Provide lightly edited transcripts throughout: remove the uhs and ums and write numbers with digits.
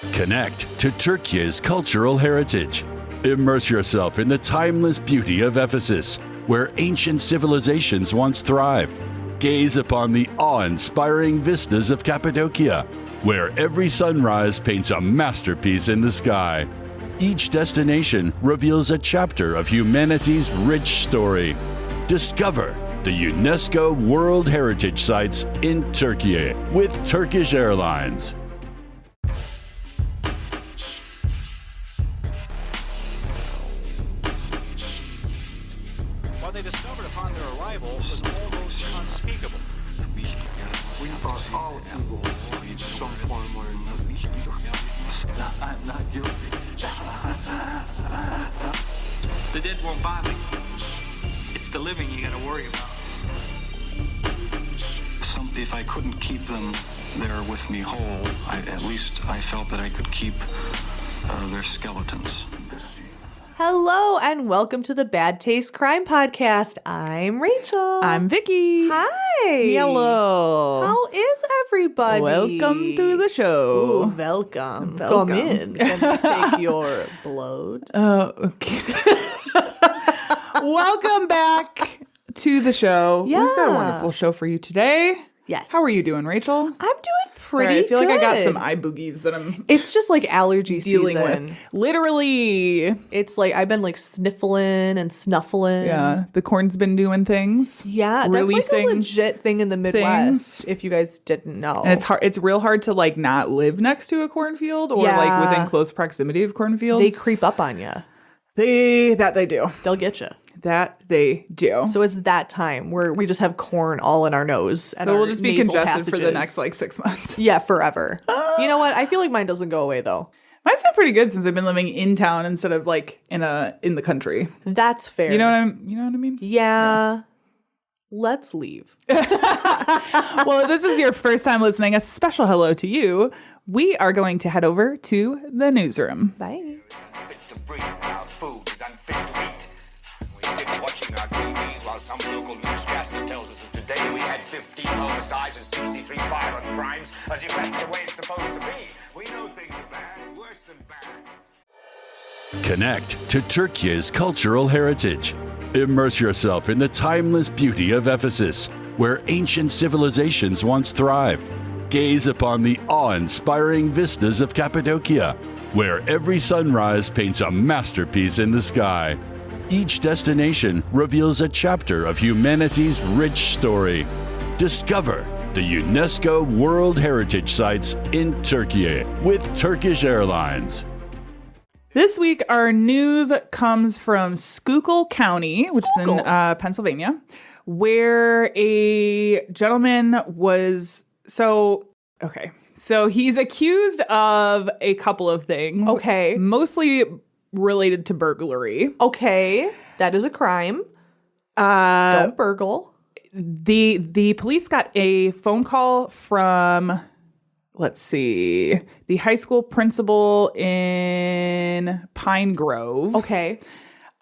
Connect to Turkey's cultural heritage. Immerse yourself in the timeless beauty of Ephesus, where ancient civilizations once thrived. Gaze upon the awe-inspiring vistas of Cappadocia, where every sunrise paints a masterpiece in the sky. Each destination reveals a chapter of humanity's rich story. Discover the UNESCO World Heritage Sites in Turkey with Turkish Airlines. What they discovered upon their arrival was almost unspeakable. We are all evil in some form or another. I'm not guilty. The dead won't bother you. It's the living you gotta worry about. If I couldn't keep them there with me whole, at least I felt that I could keep their skeletons. Hello and welcome to the Bad Taste Crime Podcast. I'm Rachel. I'm Vicky. Hi. Hello. How is everybody? Welcome to the show. Ooh, welcome. Welcome. Come in. Can you take your blood? Okay. Welcome back to the show. Yeah. We've got a wonderful show for you today. Yes. How are you doing, Rachel? I'm doing pretty Sorry, I feel good. like I got some eye boogies that I'm It's just like allergy dealing season. with. Literally. It's like I've been like sniffling and snuffling. Yeah. The corn's been doing things. Yeah, that's Releasing like a legit thing in the Midwest, things. if you guys didn't know. And it's hard. It's real hard to like not live next to a cornfield or like within close proximity of cornfields. They creep up on you. They do. They'll get you. That they do. So it's that time where we just have corn all in our nose. And So we'll our just be nasal congested for the passages. next like 6 months. Yeah, forever. You know what? I feel like mine doesn't go away though. Mine's been pretty good since I've been living in town instead of like in the country. That's fair. You know what I mean? Yeah. Let's leave. Well, if this is your first time listening, a special hello to you. We are going to head over to the newsroom. Bye. Fit to breathe, our food is unfit to eat. We sit watching our TVs while some local newscaster tells us that today we had 15 homicides and 63 violent crimes, as if that's the way it's supposed to be. We know things are bad, worse than bad. Connect to Turkey's cultural heritage. Immerse yourself in the timeless beauty of Ephesus, where ancient civilizations once thrived. Gaze upon the awe-inspiring vistas of Cappadocia, where every sunrise paints a masterpiece in the sky. Each destination reveals a chapter of humanity's rich story. Discover the UNESCO World Heritage Sites in Turkey with Turkish Airlines. This week, our news comes from Schuylkill County, which is in Pennsylvania, where a gentleman was So he's accused of a couple of things. Okay. Mostly related to burglary. Okay. That is a crime. Don't burgle. The police got a phone call from, the high school principal in Pine Grove. Okay.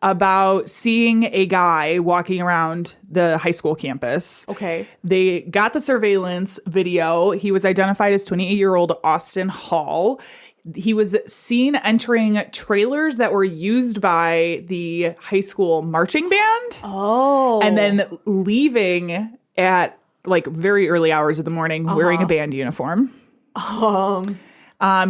About seeing a guy walking around the high school campus. Okay. They got the surveillance video. He was identified as 28-year-old Austin Hall. He was seen entering trailers that were used by the high school marching band. Oh. And then leaving at like very early hours of the morning wearing a band uniform.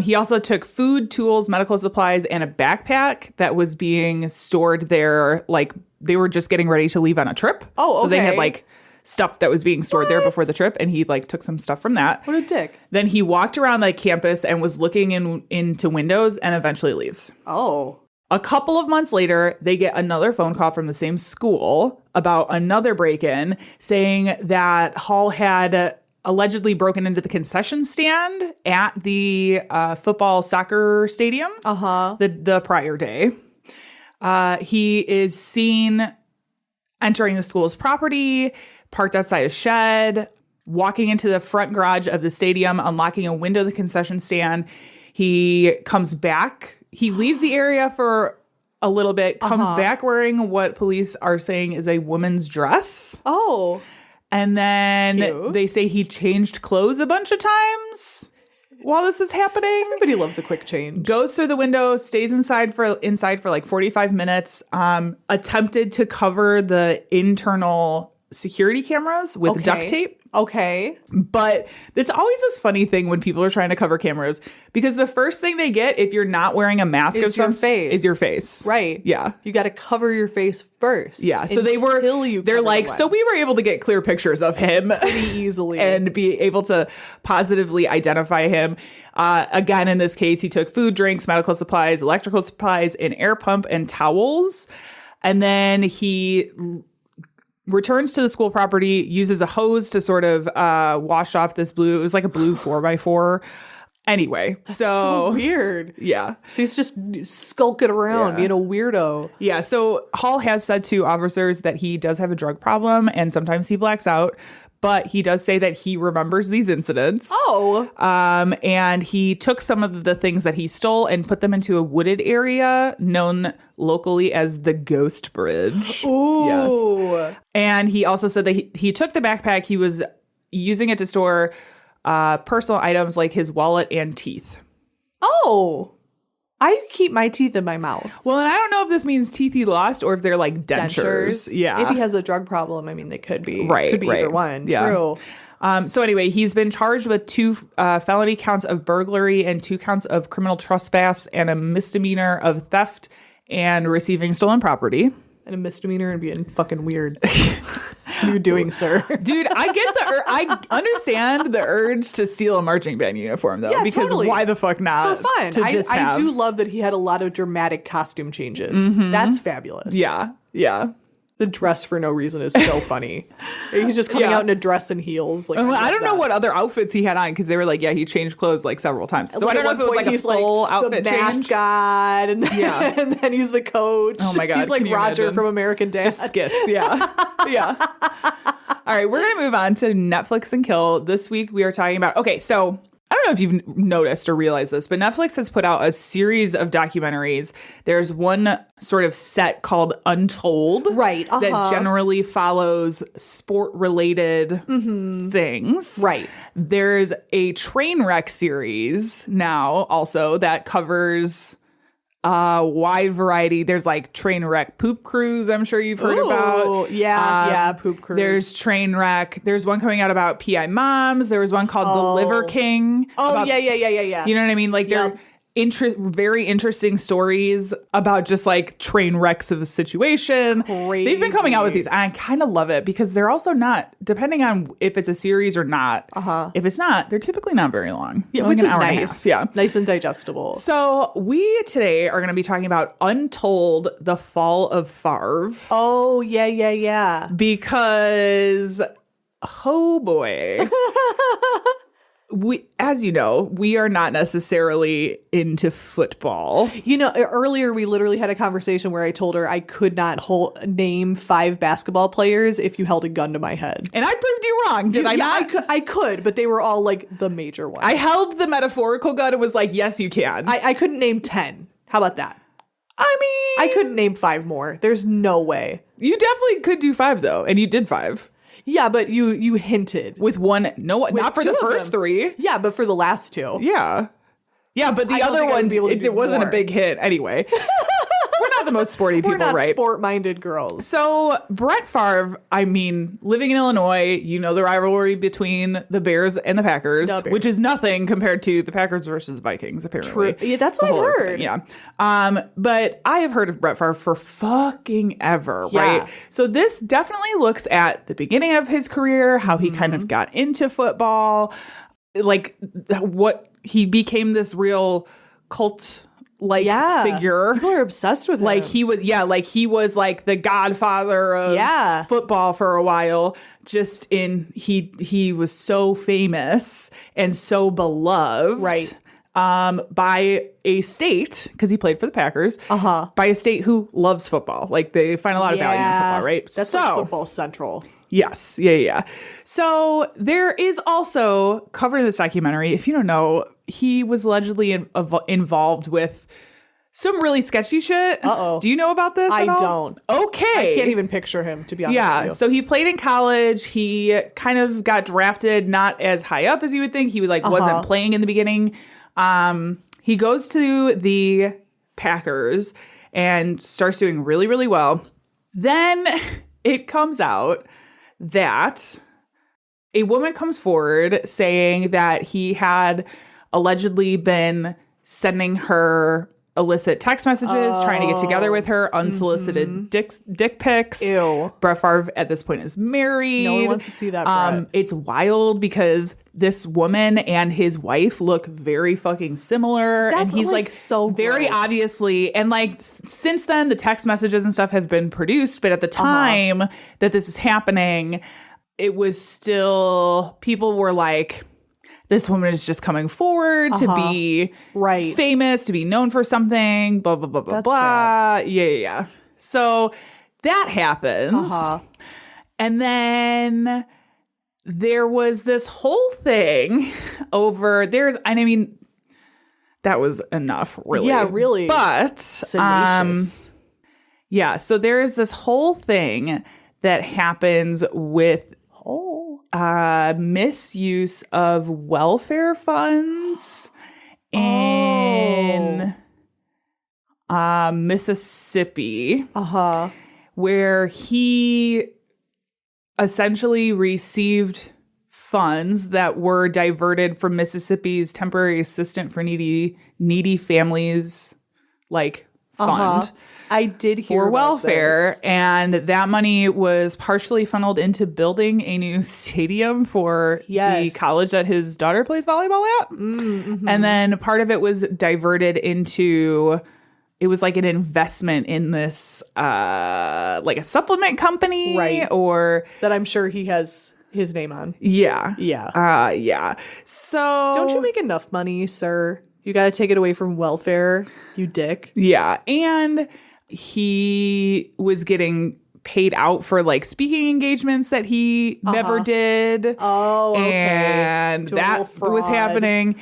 He also took food, tools, medical supplies, and a backpack that was being stored there. Like they were just getting ready to leave on a trip. Oh, So they had okay. like stuff that was being stored there before the trip, and he like took some stuff from that. What a dick. Then he walked around the campus and was looking into windows and eventually leaves. Oh. A couple of months later, they get another phone call from the same school about another break-in saying that Hall had allegedly broken into the concession stand at the football soccer stadium the prior day. He is seen entering the school's property, parked outside a shed, walking into the front garage of the stadium, unlocking a window of the concession stand. He comes back. He leaves the area for a little bit, comes back wearing what police are saying is a woman's dress. Oh. And then Cute. they say he changed clothes a bunch of times. while this is happening. Everybody loves a quick change. Goes through the window, stays inside for like 45 minutes, attempted to cover the internal security cameras with duct tape. Okay. But it's always this funny thing when people are trying to cover cameras, because the first thing they get, if you're not wearing a mask Is your face. is your face. Right. Yeah. You got to cover your face first. Yeah. So they're like, so we were able to get clear pictures of him pretty easily and be able to positively identify him. Again, in this case, he took food, drinks, medical supplies, electrical supplies, an air pump, and towels. And then he returns to the school property, uses a hose to sort of wash off this blue. It was like a blue 4x4. Anyway, so weird. Yeah. So he's just skulking around, being a weirdo. Yeah. So Hall has said to officers that he does have a drug problem and sometimes he blacks out. But he does say that he remembers these incidents. Oh. And he took some of the things that he stole and put them into a wooded area known locally as the Ghost Bridge. Ooh. Yes. And he also said that he took the backpack. He was using it to store personal items like his wallet and teeth. Oh. I keep my teeth in my mouth. Well, and I don't know if this means teeth he lost or if they're like dentures. Yeah. If he has a drug problem, I mean, they could be. Right. Could be either one. Yeah. True. So anyway, he's been charged with 2 felony counts of burglary and 2 counts of criminal trespass and a misdemeanor of theft and receiving stolen property. And a misdemeanor and being fucking weird. What are you doing, sir? Dude, I understand the urge to steal a marching band uniform, though. Yeah, because totally. why the fuck not? For fun. I do love that he had a lot of dramatic costume changes. Mm-hmm. That's fabulous. Yeah. Yeah. The dress for no reason is so funny. He's just coming out in a dress and heels. Like, I don't know what other outfits he had on because they were like, yeah, he changed clothes like several times. So I don't know if it was like a full outfit the change. mascot, and, and then he's the coach. Oh my God. He's like Roger imagine? from American Dad. Just skits, yeah. Yeah. All right, we're going to move on to Netflix and Kill. This week we are talking about, okay, so I don't know if you've noticed or realized this, but Netflix has put out a series of documentaries. There's one sort of set called Untold. Right. That generally follows sport-related things. Right. There's a train wreck series now also that covers wide variety. There's like train wreck poop cruise, I'm sure you've heard about. Yeah, poop cruise. There's train wreck. There's one coming out about PI moms. There was one called The Liver King. Oh, yeah. You know what I mean? Like they're very interesting stories about just like train wrecks of a situation. Crazy. They've been coming out with these. And I kind of love it because they're also not, depending on if it's a series or not. If it's not, they're typically not very long. Yeah, like which an is hour and a nice. half. Yeah. Nice and digestible. So we today are going to be talking about Untold, The Fall of Favre. Oh, yeah. Because, oh boy. As you know, we are not necessarily into football. You know, earlier we literally had a conversation where I told her I could not name 5 basketball players if you held a gun to my head. And I proved you wrong, did I not? I could, but they were all like the major ones. I held the metaphorical gun and was like, yes, you can. I couldn't name 10. How about that? I mean, I couldn't name 5 more. There's no way. You definitely could do 5 though, and you did 5. Yeah, but you hinted. With one, not for the first 3. Yeah, but for the last 2. Yeah. Yeah, but the other one, it wasn't a big hit anyway. We're not the most sporty people, We're not right? sport-minded girls. So Brett Favre, I mean, living in Illinois, you know the rivalry between the Bears and the Packers, which is nothing compared to the Packers versus Vikings, apparently. True. Yeah, that's what I heard. Yeah. But I have heard of Brett Favre for fucking ever, right? So this definitely looks at the beginning of his career, how he kind of got into football, like what he became this real cult figure. People are obsessed with him. Like he was like the godfather of football for a while. He was so famous and so beloved. Right. By a state, because he played for the Packers, by a state who loves football. Like they find a lot of value in football, right? That's like football central. Yes. Yeah. So there is also, covered in this documentary, if you don't know, he was allegedly involved with Some really sketchy shit. Uh-oh. Do you know about this I at all? don't. Okay. I can't even picture him, to be honest with you. So he played in college. He kind of got drafted not as high up as you would think. He wasn't playing in the beginning. He goes to the Packers and starts doing really, really well. Then it comes out that a woman comes forward saying that he had allegedly been sending her illicit text messages, trying to get together with her, unsolicited dick pics. Ew. Brett Favre at this point is married. No one wants to see that, Brett. It's wild because this woman and his wife look very fucking similar. That's, and he's like, so very gross. obviously, and like since then the text messages and stuff have been produced, but at the time that this is happening, it was still, people were like, this woman is just coming forward to be famous, to be known for something, blah, blah, blah, blah, That's blah. Yeah. So that happens. And then there was this whole thing over that was enough, really. Yeah, really. But, Salacious. so there's this whole thing that happens with misuse of welfare funds in Mississippi, where he essentially received funds that were diverted from Mississippi's temporary assistant for needy families, like fund. I did hear for about welfare, this. and that money was partially funneled into building a new stadium for the college that his daughter plays volleyball at. And then part of it was diverted into, it was like an investment in this, like a supplement company, Right. Or that I'm sure he has his name on. yeah. So Don't you make enough money, sir? You got to take it away from welfare, you dick. Yeah. And he was getting paid out for like speaking engagements that he never did. Oh, okay. And Total that fraud. was happening.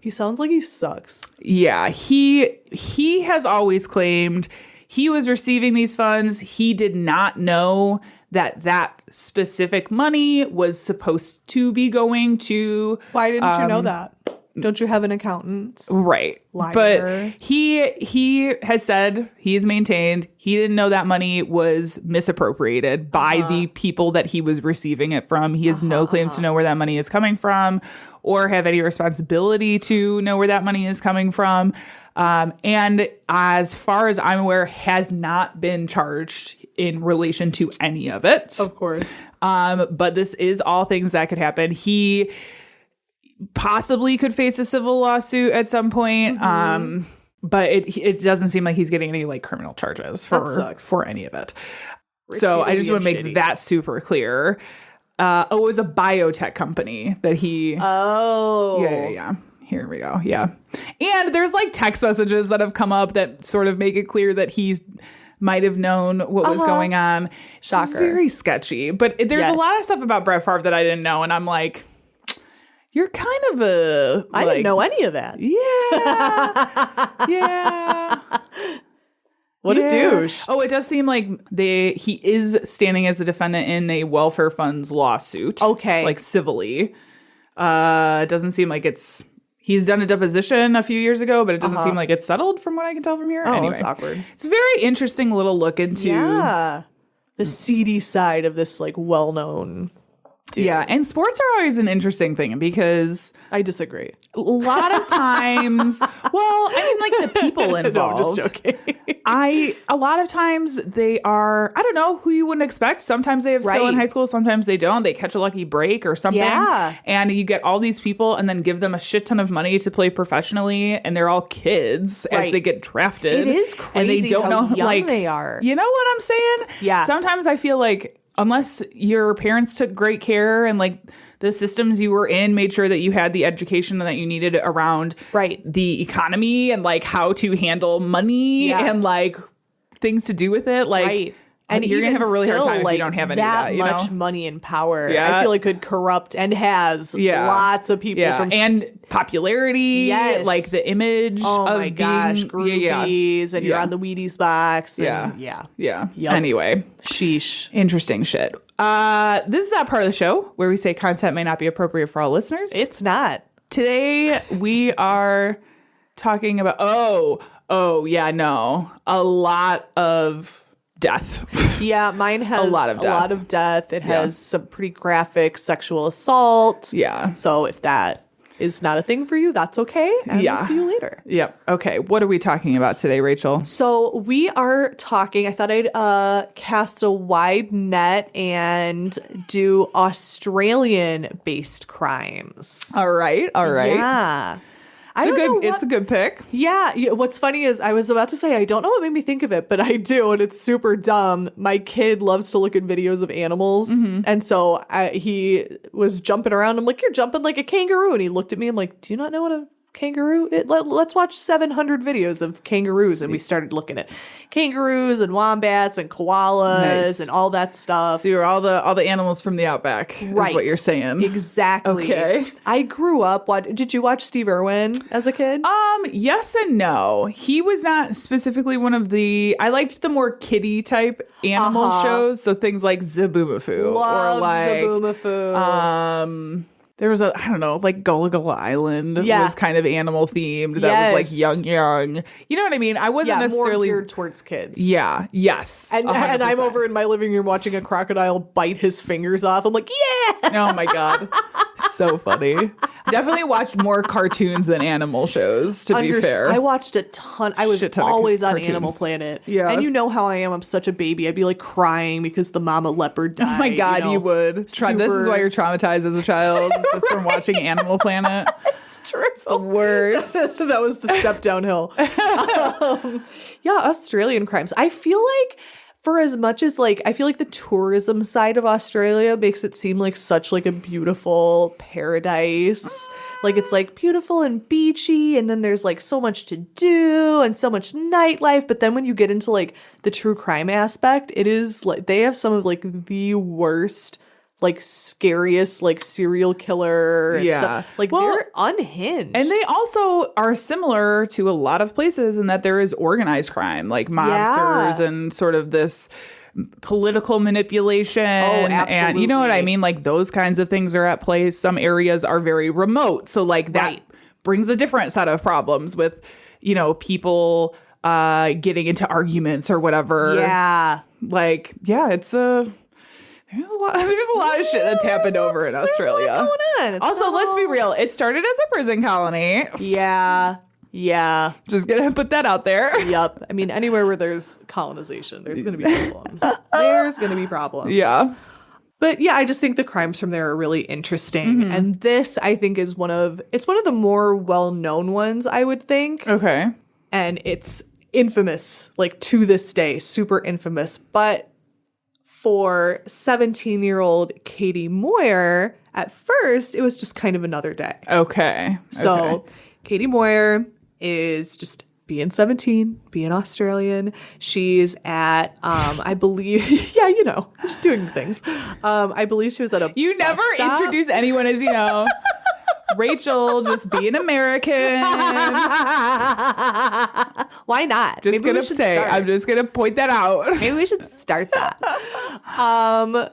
He sounds like he sucks. Yeah. He has always claimed he was receiving these funds. He did not know that specific money was supposed to be going to. Why didn't you know that? Don't you have an accountant? Right. Liar. But he has said, he's maintained, he didn't know that money was misappropriated by the people that he was receiving it from. He has no claims to know where that money is coming from or have any responsibility to know where that money is coming from. And as far as I'm aware, has not been charged in relation to any of it. Of course. But this is all things that could happen. He possibly could face a civil lawsuit at some point. But it doesn't seem like he's getting any like criminal charges for any of it. So I just want to make that super clear. It was a biotech company that he. Yeah. Here we go. Yeah. And there's like text messages that have come up that sort of make it clear that he might have known what was going on. Shocker. It's very sketchy. But there's a lot of stuff about Brett Favre that I didn't know. And I'm like, you're kind of a... I didn't know any of that. Yeah. Yeah. What a douche. Oh, it does seem like he is standing as a defendant in a welfare funds lawsuit. Okay. Like civilly. It doesn't seem like it's... He's done a deposition a few years ago, but it doesn't seem like it's settled from what I can tell from here. Oh, anyway, it's awkward. It's a very interesting little look into... Yeah. The seedy side of this, like, well-known dude. Yeah, and sports are always an interesting thing because... I disagree. A lot of times... well, I mean, like, the people involved. No, I'm just joking. A lot of times they are, I don't know, who you wouldn't expect. Sometimes they have skill in high school. Sometimes they don't. They catch a lucky break or something. Yeah. And you get all these people and then give them a shit ton of money to play professionally. And they're all kids as they get drafted. It is crazy and they don't how know, young like, they are. You know what I'm saying? Yeah. Sometimes I feel like unless your parents took great care and like the systems you were in made sure that you had the education that you needed around the economy and like how to handle money and like things to do with it. Like And you're going to have a really hard still, time if like, you don't have any of that, you much know? money and power. Yeah. I feel like could corrupt and has lots of people from and popularity, Yes. like the image oh of my gosh, being, groupies, and you're on the Wheaties box. And yeah. Yup. Anyway, Sheesh. interesting shit. This is that part of the show where we say content may not be appropriate for all listeners. It's not. Today we are talking about a lot of death. Yeah, mine has A lot of death. It has some pretty graphic sexual assault. Yeah. So if that is not a thing for you, that's okay. And we'll see you later. Yep. Okay. What are we talking about today, Rachel? So we are talking, I thought I'd cast a wide net and do Australian-based crimes. All right. Yeah. It's a good pick. Yeah. What's funny is I was about to say, I don't know what made me think of it, but I do. And it's super dumb. My kid loves to look at videos of animals. And so he was jumping around. I'm like, you're jumping like a kangaroo. And he looked at me. I'm like, do you not know what a kangaroo? Let's watch 700 videos of kangaroos. And we started looking at kangaroos and wombats and koalas and all that stuff. So you're all the animals from the outback, Right. is what you're saying. Exactly. Okay. I grew up. Did you watch Steve Irwin as a kid? Yes and no. He was not specifically one of the. I liked the more kiddie type animal shows, so things like Zaboomafoo Love or like Zaboomafoo. there was I don't know, like Gullah Gullah Island Yeah. was kind of animal themed. That was like young. You know what I mean? I wasn't necessarily more geared towards kids. Yeah. Yes. And 100%. I'm over in my living room watching a crocodile bite his fingers off. I'm like, yeah. Oh my God. So funny. Definitely watched more cartoons than animal shows, to be fair. I watched a ton. I was Shit ton of always on cartoons. Animal Planet. Yeah. And you know how I am. I'm such a baby. I'd be like crying because the mama leopard died. Oh my God, you would. This is why you're Super- traumatized as a child, just from watching Animal Planet. It's true. The worst. That was the step downhill. Yeah, Australian crimes. I feel like for as much as like I feel like the tourism side of Australia makes it seem like such like a beautiful paradise. Like it's like beautiful and beachy, and then there's like so much to do and so much nightlife. But then when you get into like the true crime aspect, it is like they have some of like the worst, like scariest, like serial killer and stuff. Like they're unhinged. And they also are similar to a lot of places in that there is organized crime, like mobsters and sort of this political manipulation. And you know what I mean? Like those kinds of things are at play. Some areas are very remote. So like that brings a different set of problems with, you know, people getting into arguments or whatever. Yeah. Like, yeah, it's a... There's a lot of shit that's happened over in Australia. There's a lot going on. Also, let's be real. It started as a prison colony. Yeah. Just gonna put that out there. Yep. I mean, anywhere where there's colonization, there's going to be problems. There's going to be problems. Yeah. But yeah, I just think the crimes from there are really interesting. And this, I think, is one of the more well-known ones, I would think. Okay. And it's infamous, like to this day, super infamous. But for 17-year-old Katie Moyer, at first, it was just kind of another day. Okay. So Katie Moyer is just being 17, being Australian. She's at, I believe, yeah, you know, just doing things. I believe she was at a You never bus stop. introduce anyone as, you know, Rachel just being American. Why not? Just Maybe gonna we should say, start. I'm just gonna point that out. Maybe we should start that. Oh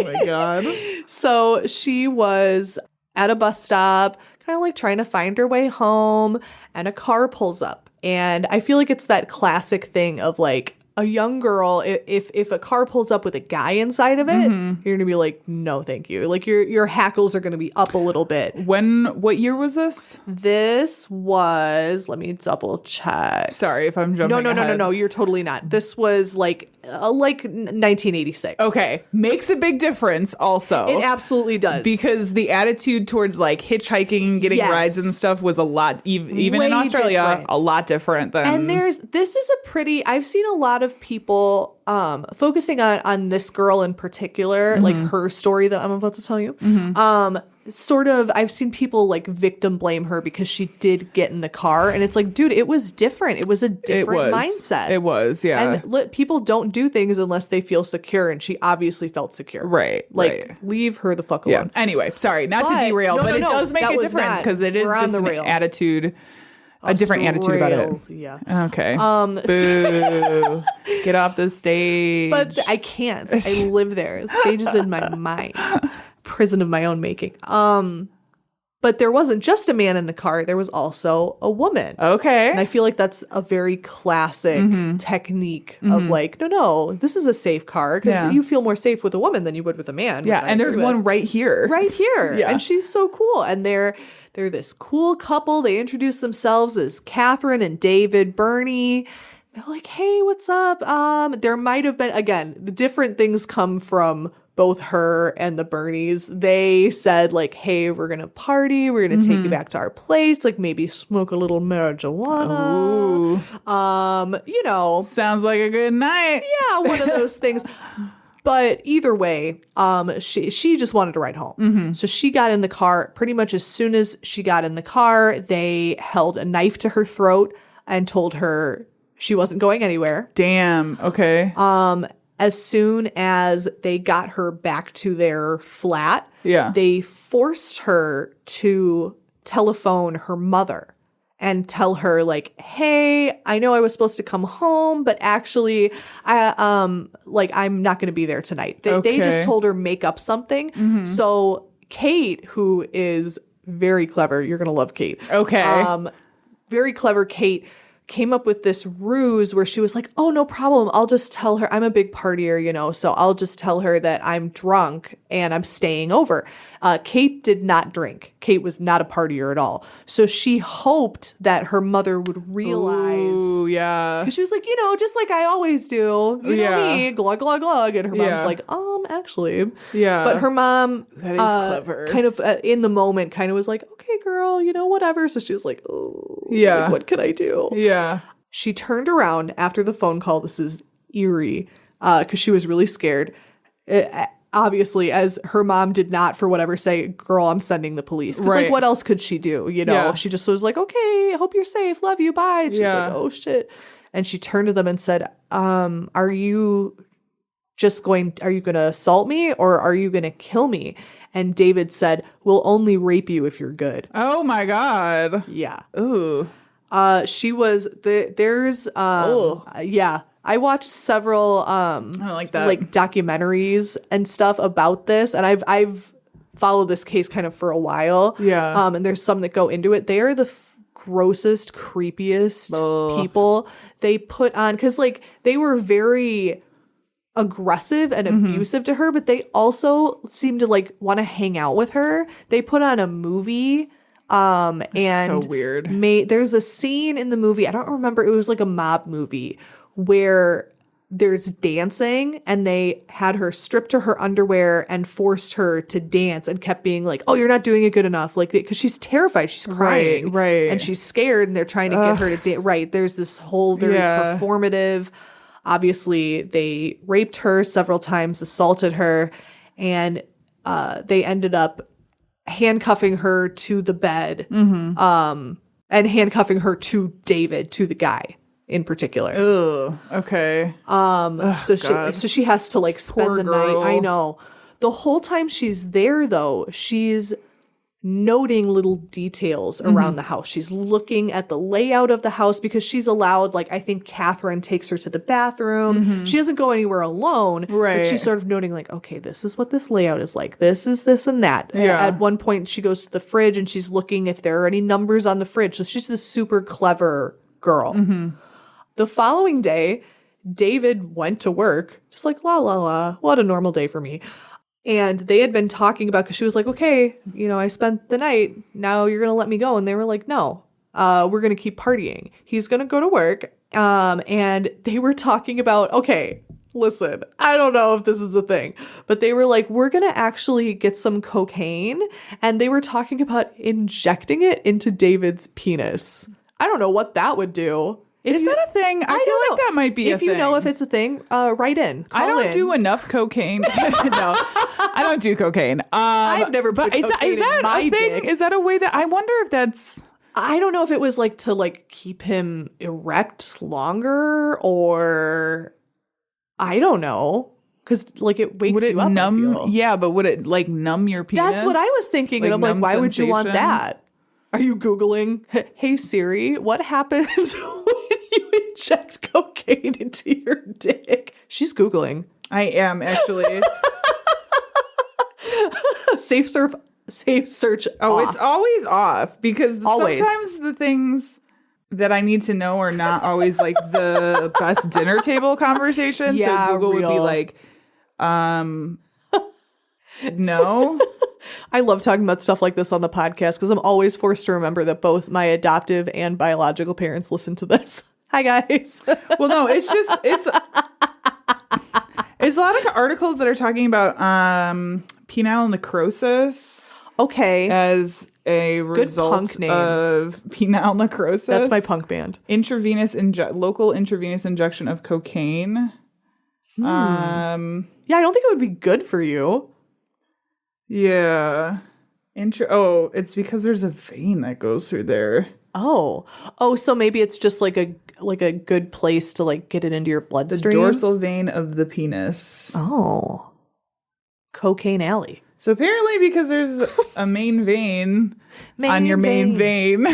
my God. So she was at a bus stop, kind of like trying to find her way home, and a car pulls up. And I feel like it's that classic thing of like a young girl, if a car pulls up with a guy inside of it, you're gonna be like, no, thank you. Like your hackles are gonna be up a little bit. What year was this? This was, let me double check. Sorry if I'm jumping ahead. No, you're totally not. This was like 1986. Okay. Makes a big difference also. It absolutely does. Because the attitude towards like hitchhiking, getting Yes. rides and stuff was a lot, even Way in Australia, different. a lot different than. And this is a pretty, I've seen a lot of people focusing on this girl in particular, like her story that I'm about to tell you. sort of, I've seen people like victim blame her because she did get in the car, and it's like, dude, it was different. It was a different mindset. It was, yeah. And people don't do things unless they feel secure, and she obviously felt secure. Right. Like, leave her the fuck alone. Yeah. Anyway, sorry, not to derail, but it does make a difference because it is just an attitude. A different attitude about it. Yeah. Okay. Boo. Get off the stage. But I can't. I live there. The stage is in my mind. Prison of my own making. But there wasn't just a man in the car. There was also a woman. Okay. And I feel like that's a very classic technique of like, no, this is a safe car because you feel more safe with a woman than you would with a man. Yeah, and there's one right here. Right here. Yeah. And she's so cool. And they're this cool couple. They introduce themselves as Catherine and David Bernie. They're like, hey, what's up? There might have been, again, the different things come from both her and the Bernies. They said like, hey, we're going to party. We're going to take you back to our place. Like maybe smoke a little marijuana. Ooh. You know. Sounds like a good night. Yeah, one of those things. But either way, she just wanted to ride home. So she got in the car. Pretty much as soon as she got in the car, they held a knife to her throat and told her she wasn't going anywhere. Damn. Okay. As soon as they got her back to their flat, they forced her to telephone her mother and tell her like, hey, I know I was supposed to come home, but actually I'm not going to be there tonight. They just told her make up something. So Kate, who is very clever, you're going to love Kate. Okay. Very clever Kate came up with this ruse where she was like, oh, no problem. I'll just tell her I'm a big partier, you know, so I'll just tell her that I'm drunk and I'm staying over. Kate did not drink. Kate was not a partier at all. So she hoped that her mother would realize. Ooh, yeah. Because she was like, you know, just like I always do. You know me, glug, glug, glug. And her mom's like, actually. Yeah. But her mom. That is clever. Kind of in the moment kind of was like, okay, girl, you know, whatever. So she was like, oh, yeah. like, what can I do? Yeah. She turned around after the phone call. This is eerie because she was really scared. Obviously, as her mom did not, for whatever, say, girl, I'm sending the police. Because, like, what else could she do? You know, she just was like, okay, hope you're safe. Love you. Bye. And she's like, oh, shit. And she turned to them and said, are you going to assault me or are you going to kill me? And David said, we'll only rape you if you're good. Oh, my God. Yeah. Ooh. She was yeah. I watched several I don't like that. like documentaries and stuff about this, and I've followed this case kind of for a while. Yeah. And there's some that go into it. They are the grossest, creepiest people they put on, because like they were very aggressive and abusive to her, but they also seemed to like want to hang out with her. They put on a movie. And so weird. There's a scene in the movie, I don't remember, it was like a mob movie where there's dancing and they had her stripped to her underwear and forced her to dance and kept being like, oh, you're not doing it good enough. Like, because she's terrified. She's crying. Right. And she's scared and they're trying to get her to dance. Right. There's this whole very performative, obviously they raped her several times, assaulted her, and they ended up handcuffing her to the bed, and handcuffing her to David, to the guy in particular. Ugh. Okay. So she has to like spend the night. I know. The whole time she's there, though, she's noting little details around the house. She's looking at the layout of the house because she's allowed, like, I think Catherine takes her to the bathroom. She doesn't go anywhere alone. Right. But she's sort of noting, like, okay, this is what this layout is like. This is this and that. Yeah. At one point, she goes to the fridge and she's looking if there are any numbers on the fridge. So she's this super clever girl. The following day, David went to work, just like, la, la, la. What a normal day for me. And they had been talking about, because she was like, okay, you know, I spent the night. Now you're going to let me go. And they were like, no, we're going to keep partying. He's going to go to work. And they were talking about, okay, listen, I don't know if this is a thing, but they were like, we're going to actually get some cocaine. And they were talking about injecting it into David's penis. I don't know what that would do. Is that a thing? I feel like that might be a if thing. you know if it's a thing, write in. I Call don't in. do enough cocaine. No, I don't do cocaine. I've never put is cocaine is that in my a thing? dick. Is that a way that I wonder if that's... I don't know if it was like to like keep him erect longer or I don't know. Because like it wakes Would it you up. I numb? feel. Yeah, but would it like numb your penis? That's what I was thinking. And I'm like, numb why would you want sensation? that? Are you Googling, hey Siri, what happens when you inject cocaine into your dick? She's Googling. I am actually. Safe search. Oh, off. it's always off because Always. sometimes the things that I need to know are not always like the best dinner table conversation. Yeah, so Google would be real. like, no. I love talking about stuff like this on the podcast because I'm always forced to remember that both my adoptive and biological parents listen to this. Hi, guys. Well, no, it's a lot of articles that are talking about penile necrosis Okay. as a result punk name. of penile necrosis. That's my punk band. Local intravenous injection of cocaine. Yeah, I don't think it would be good for you. Yeah. It's because there's a vein that goes through there. Oh, so maybe it's just like a good place to like get it into your The bloodstream. dorsal vein of the penis. Oh, Cocaine Alley. So apparently because there's a main vein on your main vein.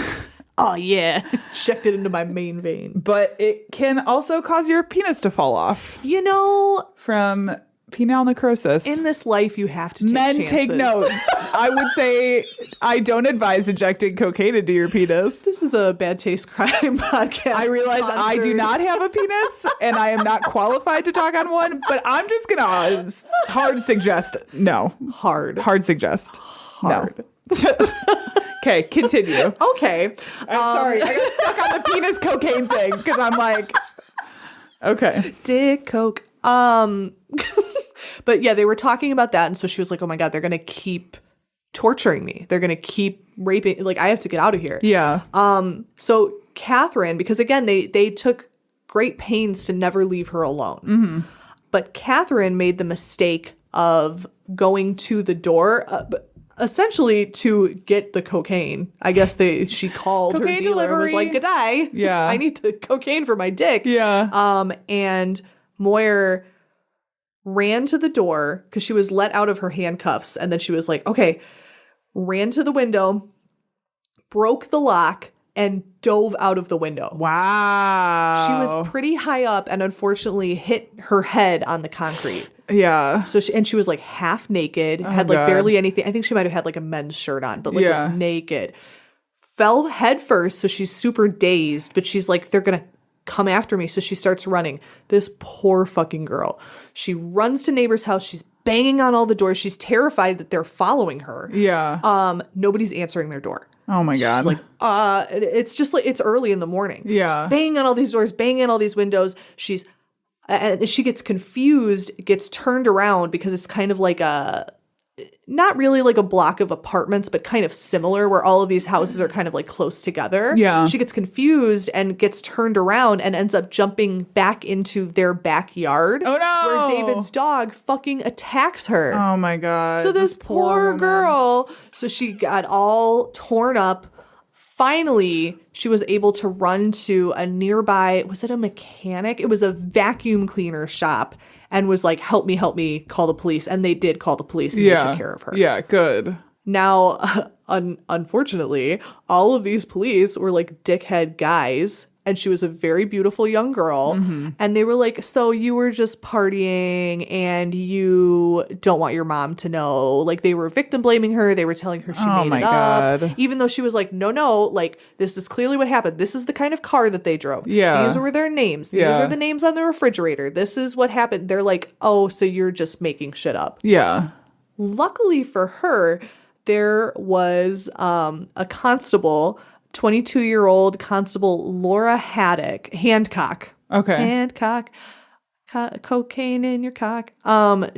Oh yeah, checked it into my main vein. But it can also cause your penis to fall off You know, from penile necrosis. in this life, you have to take Men chances. take note. I would say I don't advise injecting cocaine into your penis. This is a bad taste crime podcast. I realize I do sponsored. not have a penis and I am not qualified to talk on one, but I'm just going to hard suggest no. Hard. Hard suggest. Hard. No. Okay, continue. Okay. I'm sorry. I got stuck on the penis cocaine thing because I'm like, okay. Dick Coke. But yeah, they were talking about that. And so she was like, oh my God, they're going to keep torturing me. They're going to keep raping. Like, I have to get out of here. Yeah. So Catherine, because again, they took great pains to never leave her alone. Mm-hmm. But Catherine made the mistake of going to the door, essentially to get the cocaine. I guess she called her Cocaine dealer and was delivery. like, "G'day, Yeah. I need the cocaine for my dick." Yeah. And Moyer ran to the door because she was let out of her handcuffs, and then she was like, "Okay," ran to the window, broke the lock, and dove out of the window. Wow. She was pretty high up and unfortunately hit her head on the concrete. Yeah. So she was like half naked, had like God. barely anything. I think she might have had like a men's shirt on, but like Yeah. was naked. Fell head first, so she's super dazed, but she's like, they're gonna come after me. So she starts running. This poor fucking girl. She runs to neighbor's house. She's banging on all the doors. She's terrified that they're following her. Yeah. Nobody's answering their door. Oh my God. She's like, it's just like, it's early in the morning. Yeah. She's banging on all these doors, banging on all these windows. And she gets confused, gets turned around because it's kind of like not really like a block of apartments, but kind of similar where all of these houses are kind of like close together. Yeah. She gets confused and gets turned around and ends up jumping back into their backyard. Oh, no. Where David's dog fucking attacks her. Oh my God. So this poor woman. girl, so she got all torn up. Finally, she was able to run to a nearby, was it a mechanic? It was a vacuum cleaner shop and was like, help me, call the police. And they did call the police and they took care of her. Yeah, good. Now, unfortunately, all of these police were like dickhead guys. And she was a very beautiful young girl. Mm-hmm. And they were like, so you were just partying and you don't want your mom to know. Like they were victim blaming her. They were telling her she Oh made my it up. God. Even though she was like, no, like this is clearly what happened. This is the kind of car that they drove. Yeah. These were their names. These Yeah. are the names on the refrigerator. This is what happened. They're like, oh, so you're just making shit up. Yeah. Luckily for her, there was a constable, 22-year-old Constable Laura Hancock. Okay. Hancock. Cocaine in your cock.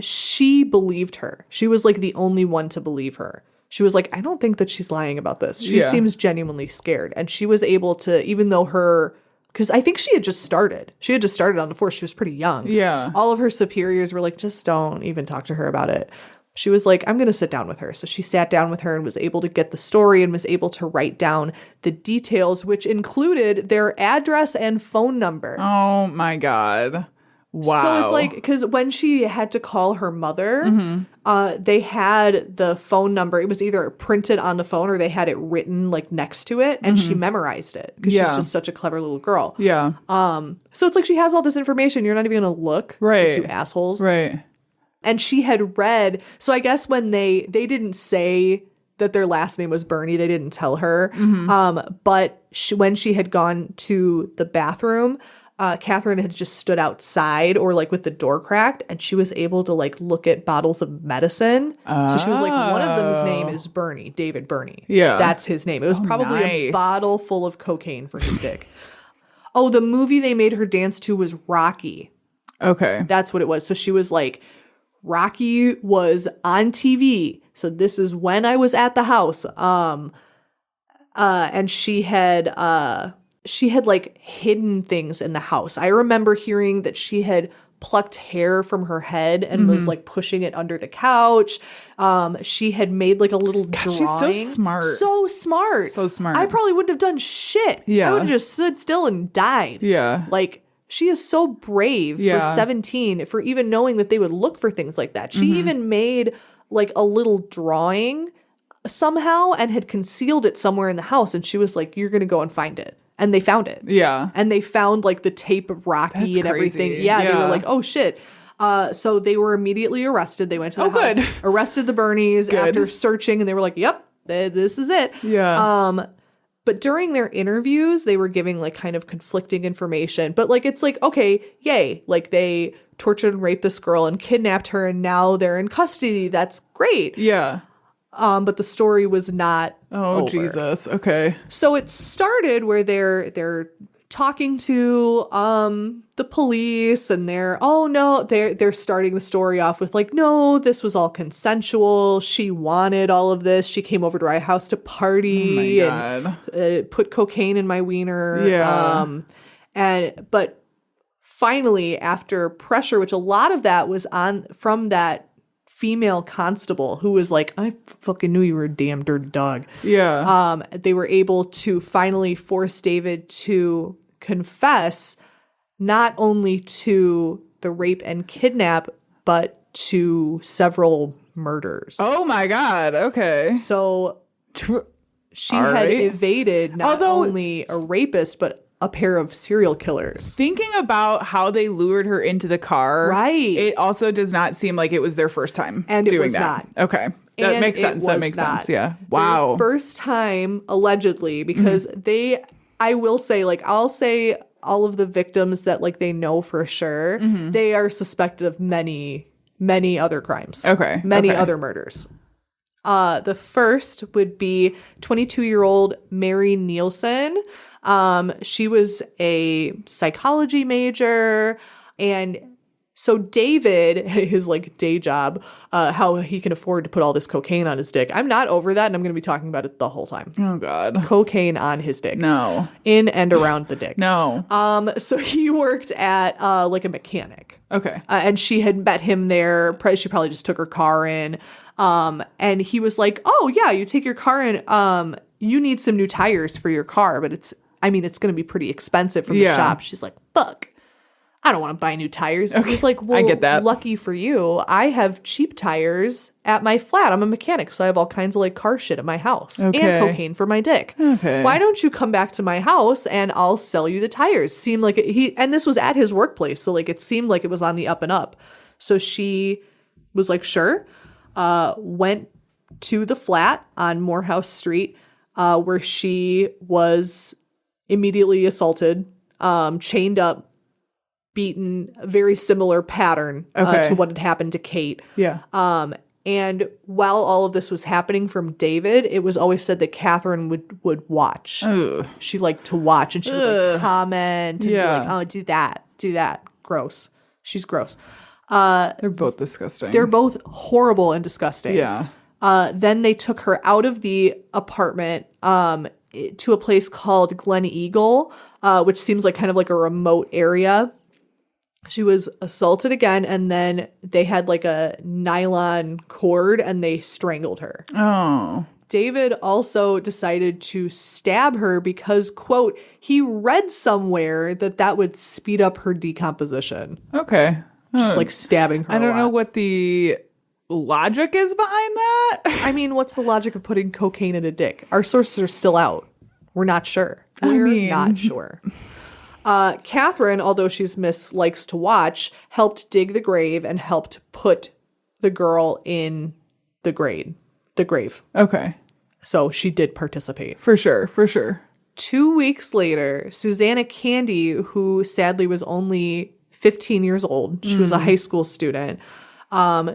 She believed her. She was like the only one to believe her. She was like, I don't think that she's lying about this. She Yeah. seems genuinely scared. And she was able to, even though her because I think she had just started. She had just started on the force. She was pretty young. Yeah. All of her superiors were like, just don't even talk to her about it. She was like, I'm going to sit down with her. So she sat down with her and was able to get the story and was able to write down the details, which included their address and phone number. Oh my God. Wow. So it's like, because when she had to call her mother, they had the phone number. It was either printed on the phone or they had it written like next to it, and she memorized it because she's just such a clever little girl. Yeah. So it's like she has all this information. You're not even going to look, Right. like, you assholes. Right. And she had read. So I guess when they didn't say that their last name was Bernie, they didn't tell her. But when she had gone to the bathroom, Catherine had just stood outside or like with the door cracked, and she was able to like look at bottles of medicine. So she was like, one of them's name is Bernie, David Bernie. Yeah. That's his name. It was probably a nice. bottle full of cocaine for his dick. Oh, the movie they made her dance to was Rocky. Okay. That's what it was. So she was like, Rocky was on TV. So this is when I was at the house. And she had like hidden things in the house. I remember hearing that she had plucked hair from her head and was like pushing it under the couch. She had made like a little drawing. She's so smart. So smart. So smart. I probably wouldn't have done shit. Yeah. I would have just stood still and died. Yeah. Like, she is so brave Yeah. for 17 for even knowing that they would look for things like that. She even made like a little drawing somehow and had concealed it somewhere in the house. And she was like, you're going to go and find it. And they found it. Yeah. And they found like the tape of Rocky That's and everything. crazy. Yeah, they Yeah. were like, oh shit. So they were immediately arrested. They went to the house, good. arrested the Bernies Good. after searching, and they were like, yep, this is it. Yeah. But during their interviews, they were giving like kind of conflicting information. But like, it's like, okay, yay. Like they tortured and raped this girl and kidnapped her, and now they're in custody. That's great. Yeah. But the story was not Oh, over. Jesus. Okay. So it started where they're talking to the police, and they're starting the story off with like, no, this was all consensual. She wanted all of this. She came over to our house to party and put cocaine in my wiener. Yeah. But finally, after pressure, which a lot of that was from that female constable who was like, I fucking knew you were a damn dirty dog. Yeah. They were able to finally force David to confess not only to the rape and kidnap, but to several murders. Oh my God. Okay. So she All had right. evaded not Although- only a rapist, but a pair of serial killers. Thinking about how they lured her into the car, Right. It also does not seem like it was their first time And it doing was that. not. Okay. That And makes it sense. That was makes not. sense. Yeah. Their Wow. first time, allegedly, because I will say, like, I'll say all of the victims that, like, they know for sure, they are suspected of many, many other crimes. Okay. Many Okay. other murders. The first would be 22-year-old Mary Nielsen. She was a psychology major, and so David, his like day job, how he can afford to put all this cocaine on his dick. I'm not over that, and I'm going to be talking about it the whole time. Oh God. Cocaine on his dick. No. In and around the dick. No. So he worked at like a mechanic. Okay. And she had met him there. She probably just took her car in. And he was like, oh, yeah, you take your car in. You need some new tires for your car, but it's going to be pretty expensive from the Yeah. shop. She's like, fuck, I don't want to buy new tires. Okay. He's like, well, I get that. lucky for you, I have cheap tires at my flat. I'm a mechanic, so I have all kinds of like car shit at my house Okay. and cocaine for my dick. Okay. Why don't you come back to my house and I'll sell you the tires? Seemed like and this was at his workplace, so like it seemed like it was on the up and up. So she was like, sure. Went to the flat on Morehouse Street, where she was immediately assaulted, chained up, beaten, a very similar pattern Okay. to what had happened to Kate. Yeah. And while all of this was happening from David, it was always said that Catherine would watch. Ugh. She liked to watch, and she would like comment and Yeah. be like, oh, do that. Gross. She's gross. They're both disgusting. They're both horrible and disgusting. Yeah. Then they took her out of the apartment to a place called Glen Eagle, which seems like kind of like a remote area. She was assaulted again, and then they had like a nylon cord and they strangled her. Oh. David also decided to stab her because, quote, he read somewhere that would speed up her decomposition. Okay. Just like stabbing her. I don't a know lot. what the logic is behind that. I mean, what's the logic of putting cocaine in a dick? Our sources are still out. We're not sure. We're not sure. Catherine, although she's Miss Likes to Watch, helped dig the grave and helped put the girl in the grave. Okay. So she did participate. For sure. 2 weeks later, Susanna Candy, who sadly was only 15 years old, she was a high school student,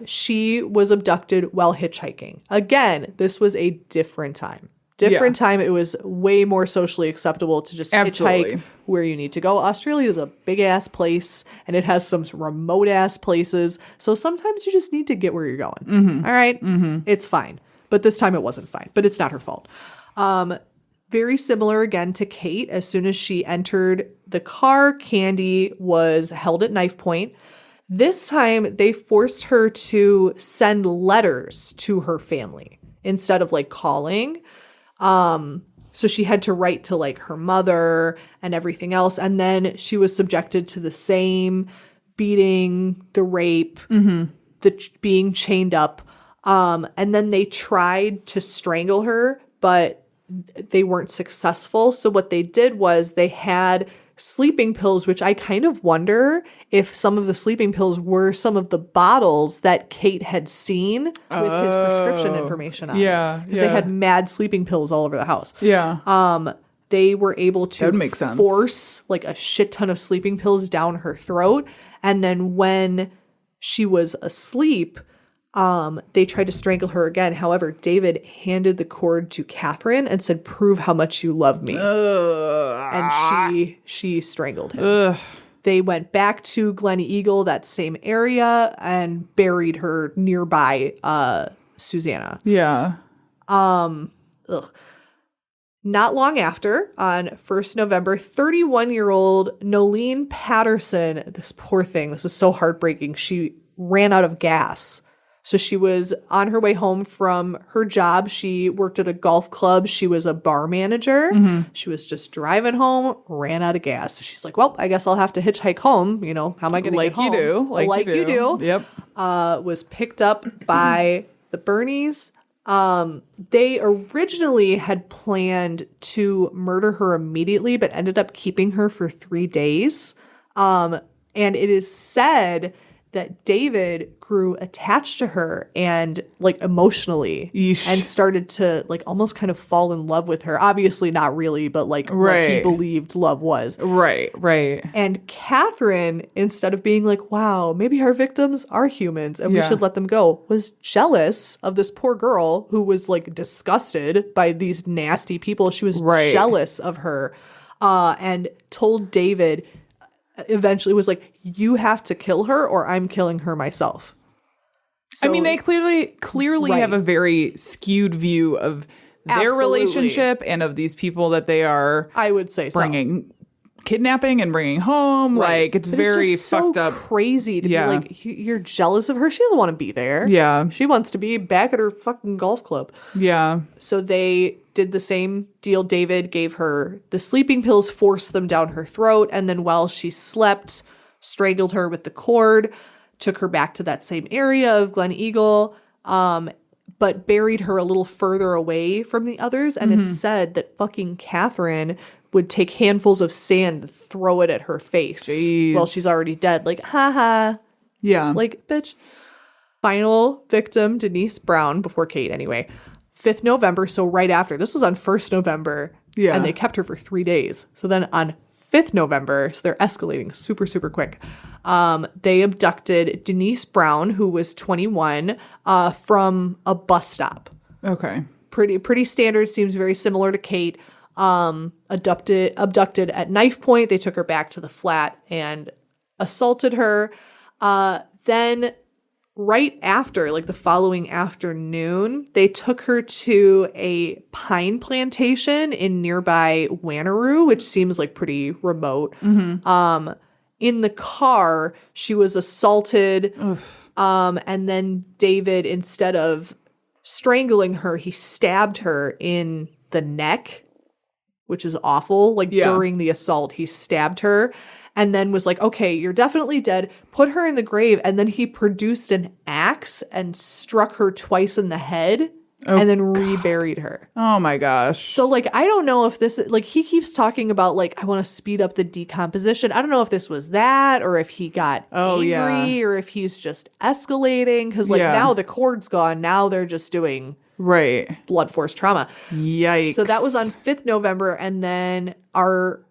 she was abducted while hitchhiking. Again, this was a different time. Time. It was way more socially acceptable to just hitchhike where you need to go. Australia is a big ass place and it has some remote ass places. So sometimes you just need to get where you're going. All right? It's fine. But this time it wasn't fine. But it's not her fault. Very similar again to Kate. As soon as she entered the car, Candy was held at knife point. This time they forced her to send letters to her family instead of like calling. So she had to write to like her mother and everything else. And then she was subjected to the same beating, the rape, the being chained up. And then they tried to strangle her, but they weren't successful. So what they did was they had sleeping pills, which I kind of wonder if some of the sleeping pills were some of the bottles that Kate had seen with his prescription information on. Yeah. Because they had mad sleeping pills all over the house. Yeah. They were able That would to make sense. force like a shit ton of sleeping pills down her throat. And then when she was asleep, they tried to strangle her again. However, David handed the cord to Catherine and said, "Prove how much you love me." And she strangled him. They went back to Glen Eagle, that same area, and buried her nearby Susanna. Yeah. Not long after, on 1st November, 31-year-old Nolene Patterson, this poor thing, this is so heartbreaking, she ran out of gas. So she was on her way home from her job. She worked at a golf club. She was a bar manager. She was just driving home, ran out of gas. So she's like, well, I guess I'll have to hitchhike home. You know, how am I going to get home? Like you do. Yep. Was picked up by the Bernies. They originally had planned to murder her immediately, but ended up keeping her for 3 days. And it is said that David grew attached to her and like emotionally and started to like almost kind of fall in love with her. Obviously not really, but like what he believed love was. Right. And Catherine, instead of being like, wow, maybe our victims are humans and we should let them go, was jealous of this poor girl who was like disgusted by these nasty people. She was jealous of her and told David, eventually was like, you have to kill her or I'm killing her myself. So, I mean, they clearly have a very skewed view of their relationship and of these people that they are, I would say, bringing, kidnapping and bringing home. Like, it's but very it's just fucked so up. Crazy to be like, you're jealous of her. She doesn't want to be there. Yeah. She wants to be back at her fucking golf club. Yeah. So they did the same deal. David gave her the sleeping pills, forced them down her throat, and then while she slept, strangled her with the cord, took her back to that same area of Glen Eagle, but buried her a little further away from the others. And it's said that fucking Catherine would take handfuls of sand, throw it at her face while she's already dead. Like, haha. Yeah. Like, bitch. Final victim, Denise Brown, before Kate anyway. 5th November, so right after. This was on 1st November. Yeah. And they kept her for 3 days. So then on 5th November, so they're escalating super, super quick. They abducted Denise Brown, who was 21, from a bus stop. Okay. Pretty standard, seems very similar to Kate. Abducted at knife point. They took her back to the flat and assaulted her. Then right after, like the following afternoon, they took her to a pine plantation in nearby Wanneroo, which seems like pretty remote. In the car, she was assaulted. And then David, instead of strangling her, he stabbed her in the neck, which is awful. Like during the assault, he stabbed her and then was like, okay, you're definitely dead. Put her in the grave. And then he produced an axe and struck her twice in the head and then reburied her. Oh my gosh. So like, I don't know if this, like, he keeps talking about like, I want to speed up the decomposition. I don't know if this was that or if he got angry or if he's just escalating. Cause like now the cord's gone. Now they're just doing blood force trauma. Yikes. So that was on 5th November. And then our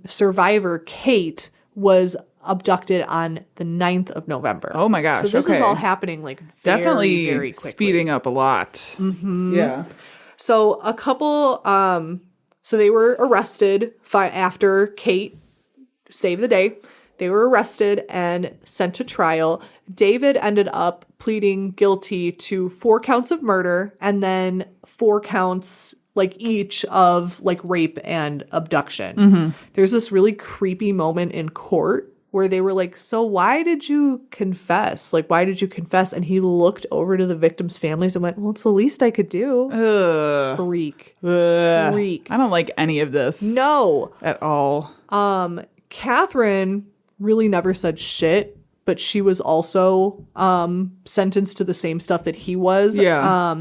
survivor, Kate, was abducted on the 9th of November. Oh my gosh. So this is all happening like very, definitely very quickly. Speeding up a lot. Yeah. So a couple, so they were arrested after Kate saved the day. They were arrested and sent to trial. David ended up pleading guilty to 4 counts of murder and then 4 counts like each of like rape and abduction. There's this really creepy moment in court where they were like, so why did you confess? Like, why did you confess? And he looked over to the victims' families and went, well, it's the least I could do. Freak. Freak. I don't like any of this. No. At all. Catherine really never said shit, but she was also sentenced to the same stuff that he was. Yeah.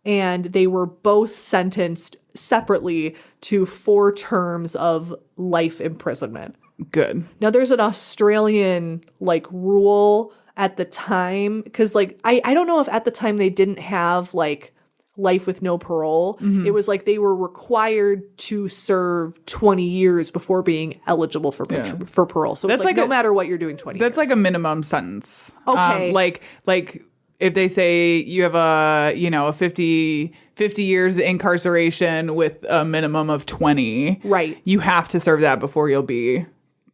And they were both sentenced separately to 4 terms of life imprisonment. Good. Now, there's an Australian, like, rule at the time, because, like, I don't know if at the time they didn't have, like, life with no parole. It was like they were required to serve 20 years before being eligible for parole. So that's it's like no matter what you're doing 20 years. That's like a minimum sentence. Okay. Like if they say you have a 50 years incarceration with a minimum of 20, right, you have to serve that before you'll be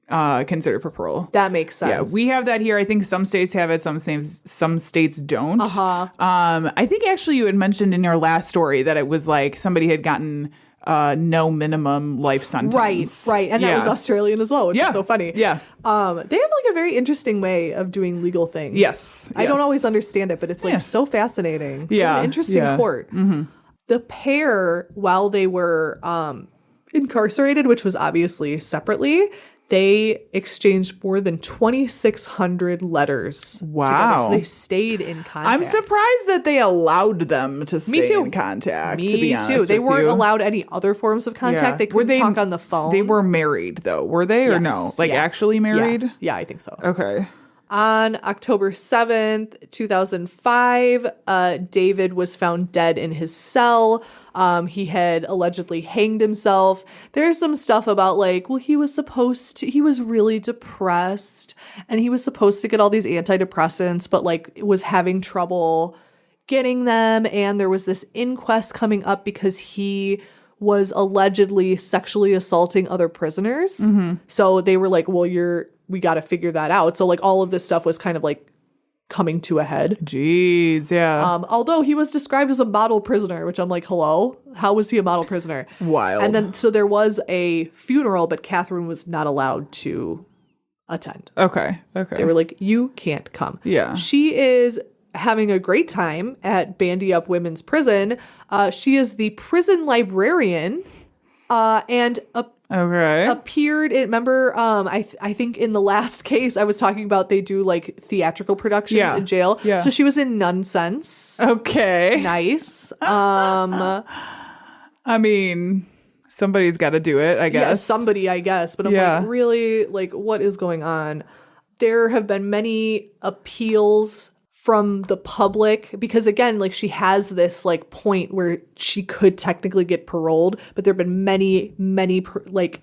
considered for parole. That makes sense. Yeah, we have that here. I think some states have it, some states don't. I think actually you had mentioned in your last story that it was like somebody had gotten no minimum life sentence. Right. And that was Australian as well, which is so funny. Yeah. They have like a very interesting way of doing legal things. Yes. I don't always understand it, but it's like so fascinating. Yeah. An interesting court. The pair, while they were incarcerated, which was obviously separately, they exchanged more than 2,600 letters together. So they stayed in contact. I'm surprised that they allowed them to stay in contact. Me to be honest too. They with weren't you. allowed any other forms of contact. They couldn't talk on the phone. They were married, though. Were they or no? Like actually married? Yeah, I think so. Okay. On October 7th, 2005, David was found dead in his cell. He had allegedly hanged himself. There's some stuff about like, well, he was really depressed and he was supposed to get all these antidepressants, but like was having trouble getting them. And there was this inquest coming up because he was allegedly sexually assaulting other prisoners. So they were like, well, we got to figure that out. So like all of this stuff was kind of like coming to a head. Jeez, yeah. Although he was described as a model prisoner, which I'm like, hello? How was he a model prisoner? Wild. And then, so there was a funeral, but Catherine was not allowed to attend. Okay. They were like, you can't come. Yeah. She is having a great time at Bandy Up Women's Prison. She is the prison librarian and appeared in, remember, I think in the last case I was talking about they do like theatrical productions in jail. Yeah. So she was in Nonsense. Okay. Nice. I mean, somebody's got to do it, I guess. Yeah, somebody, I guess. But I'm like, really? Like, what is going on? There have been many appeals from the public because, again, like she has this like point where she could technically get paroled, but there have been many like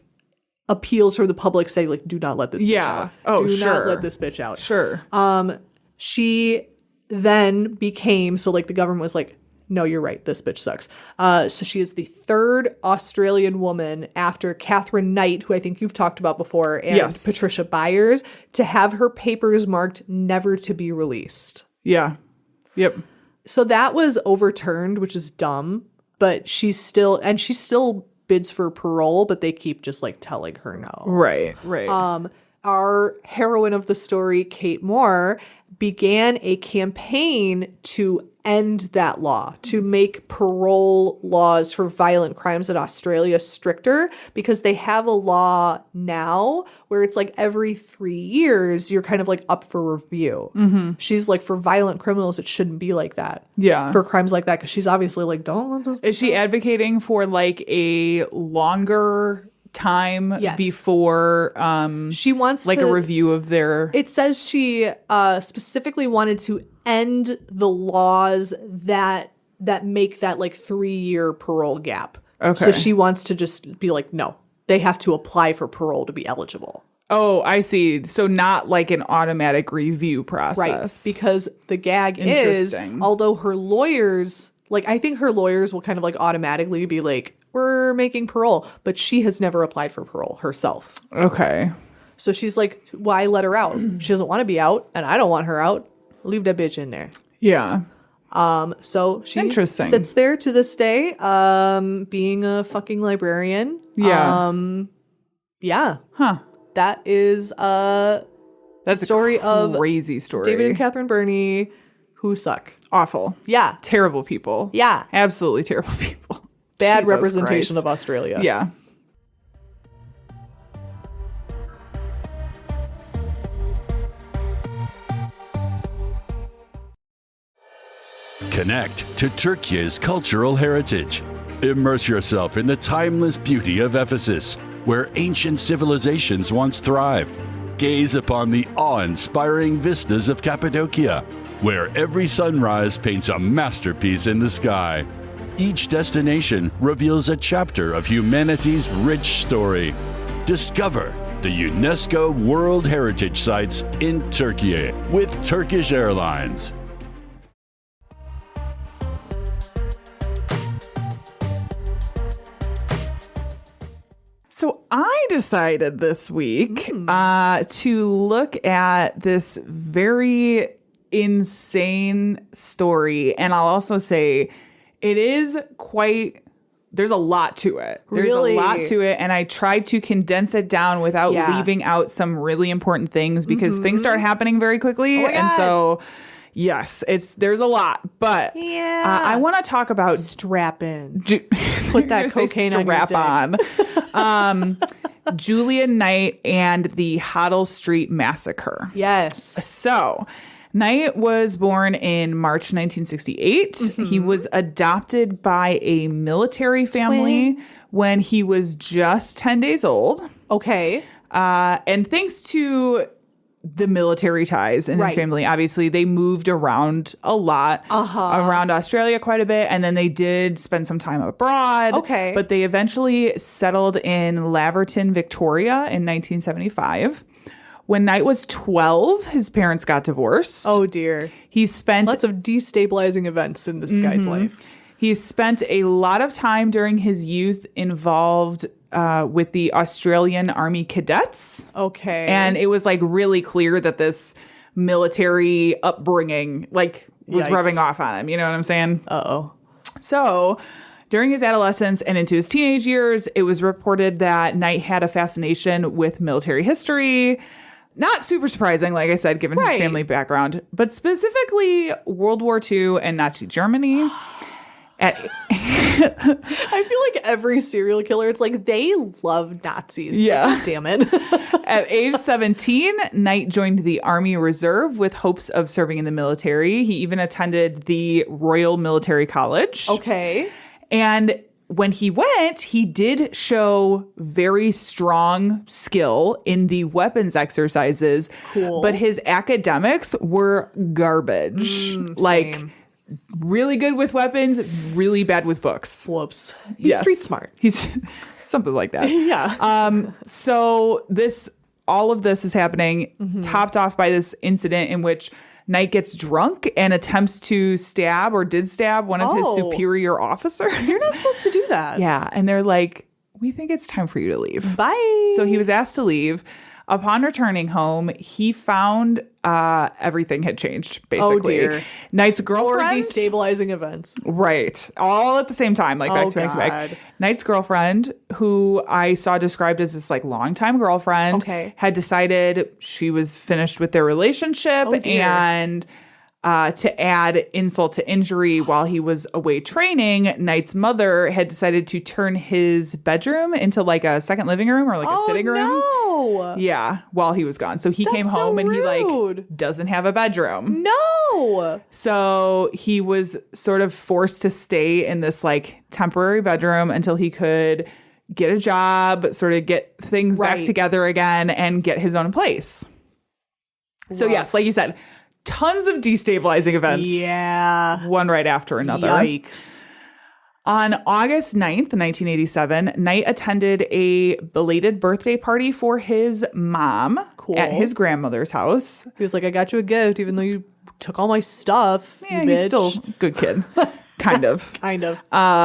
appeals from the public saying like, do not let this bitch out. Do not let this bitch out. Sure. She then became, so like the government was like, no, you're right, this bitch sucks. So she is the 3rd Australian woman after Catherine Knight, who I think you've talked about before, and Patricia Byers, to have her papers marked never to be released. Yeah. Yep. So that was overturned, which is dumb, but she still bids for parole, but they keep just like telling her no. Right. Our heroine of the story, Kate Moore, began a campaign to end that law, to make parole laws for violent crimes in Australia stricter, because they have a law now where it's like every 3 years you're kind of like up for review. Mm-hmm. She's like, for violent criminals, it shouldn't be like that. Yeah. For crimes like that, because she's obviously like, Is she advocating for like a longer time Yes. before she wants like to, a review of their It says she specifically wanted to end the laws that make that like 3-year parole gap. Okay. So she wants to just be like, no, they have to apply for parole to be eligible. Oh, I see. So not like an automatic review process. Right. Because the gag is, Interesting. although her lawyers, like I think her lawyers will kind of like automatically be like, we're making parole, but she has never applied for parole herself. Okay. So she's like, why let her out? She doesn't want to be out, and I don't want her out. Leave that bitch in there. Yeah. So she Interesting. sits there to this day, being a fucking librarian. Yeah. Yeah. Huh. That is That's story a of crazy story. David and Catherine Burney, who suck. Awful. Yeah. Terrible people. Yeah. Absolutely terrible people. Bad Jesus representation Christ. of Australia. Yeah. Connect to Turkey's cultural heritage. Immerse yourself in the timeless beauty of Ephesus, where ancient civilizations once thrived. Gaze upon the awe-inspiring vistas of Cappadocia, where every sunrise paints a masterpiece in the sky. Each destination reveals a chapter of humanity's rich story. Discover the UNESCO World Heritage Sites in Turkey with Turkish Airlines. So I decided this week to look at this very insane story. And I'll also say it is quite, there's a lot to it. There's Really? a lot to it. And I tried to condense it down without Yeah. leaving out some really important things because things start happening very quickly. Oh my And God. so, yes, there's a lot. But Yeah. I want to talk about Strap in. put that cocaine on your dick. on. Julia Knight and the Hoddle Street Massacre. Yes. So, Knight was born in March 1968. He was adopted by a military family when he was just 10 days old. Okay. And thanks to the military ties in his Right. family, obviously, they moved around a lot, around Australia quite a bit, and then they did spend some time abroad. Okay. But they eventually settled in Laverton, Victoria in 1975. When Knight was 12, his parents got divorced. Oh dear. He spent Lots of destabilizing events in this guy's life. He spent a lot of time during his youth involved with the Australian Army Cadets. Okay. And it was like really clear that this military upbringing like was Yikes. rubbing off on him. You know what I'm saying? Uh-oh. So during his adolescence and into his teenage years, it was reported that Knight had a fascination with military history. Not super surprising, like I said, given his Right. family background, but specifically World War II and Nazi Germany. I feel like every serial killer, it's like they love Nazis. It's Yeah. like, God damn it. At age 17, Knight joined the Army Reserve with hopes of serving in the military. He even attended the Royal Military College. Okay. And when he went, he did show very strong skill in the weapons exercises. Cool. But his academics were garbage. Like, same. really good with weapons, really bad with books. Whoops. He's Yes. street smart. He's something like that. Yeah. So all of this is happening, topped off by this incident in which Knight gets drunk and attempts to stab or did stab one of his Oh. superior officers. You're not supposed to do that. Yeah. And they're like, we think it's time for you to leave. Bye. So he was asked to leave. Upon returning home, he found everything had changed, basically. Oh, dear. Knight's Or girlfriend. destabilizing events. Right. All at the same time, like back Oh, to back to back. God. Knight's girlfriend, who I saw described as this like longtime girlfriend, Okay. had decided she was finished with their relationship, Oh, dear. and to add insult to injury, while he was away training, Knight's mother had decided to turn his bedroom into like a second living room or like a sitting room. No. Yeah, while he was gone. So he came That's so home and he like rude. doesn't have a bedroom. No. So he was sort of forced to stay in this like temporary bedroom until he could get a job, sort of get things back Right. together again and get his own place. So yes, like you said, tons of destabilizing events. Yeah. One right after another. Yikes. On August 9th, 1987, Knight attended a belated birthday party for his mom Cool. at his grandmother's house. He was like, I got you a gift, even though you took all my stuff. Yeah, you he's bitch. still a good kid. Kind of. Kind of.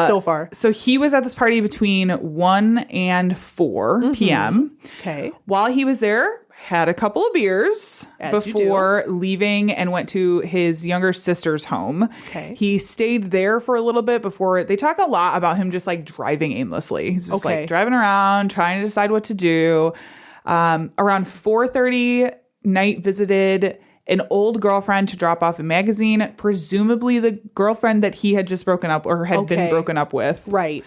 So far. So he was at this party between 1 and 4 p.m. Okay. While he was there, had a couple of beers As you before leaving and went to his younger sister's home. Okay. He stayed there for a little bit before they talk a lot about him just like driving aimlessly. He's just Okay. like driving around, trying to decide what to do. Around 4:30, Knight visited an old girlfriend to drop off a magazine, presumably the girlfriend that he had just broken up or had been Okay. broken up with. Right.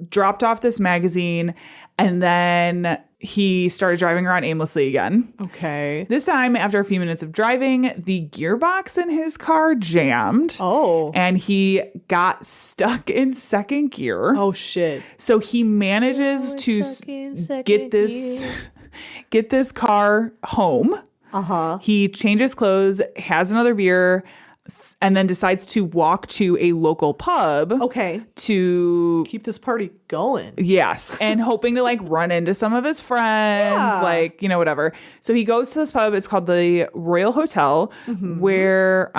Dropped off this magazine, and then he started driving around aimlessly again. Okay. This time, after a few minutes of driving, the gearbox in his car jammed. Oh. And he got stuck in second gear. Oh, shit. So he manages to stuck in second get this gear. get this car home. Uh-huh. He changes clothes, has another beer, and then decides to walk to a local pub. Okay. To Keep this party going. yes, and hoping to like run into some of his friends, Yeah. like, you know, whatever. So he goes to this pub. It's called the Royal Hotel, where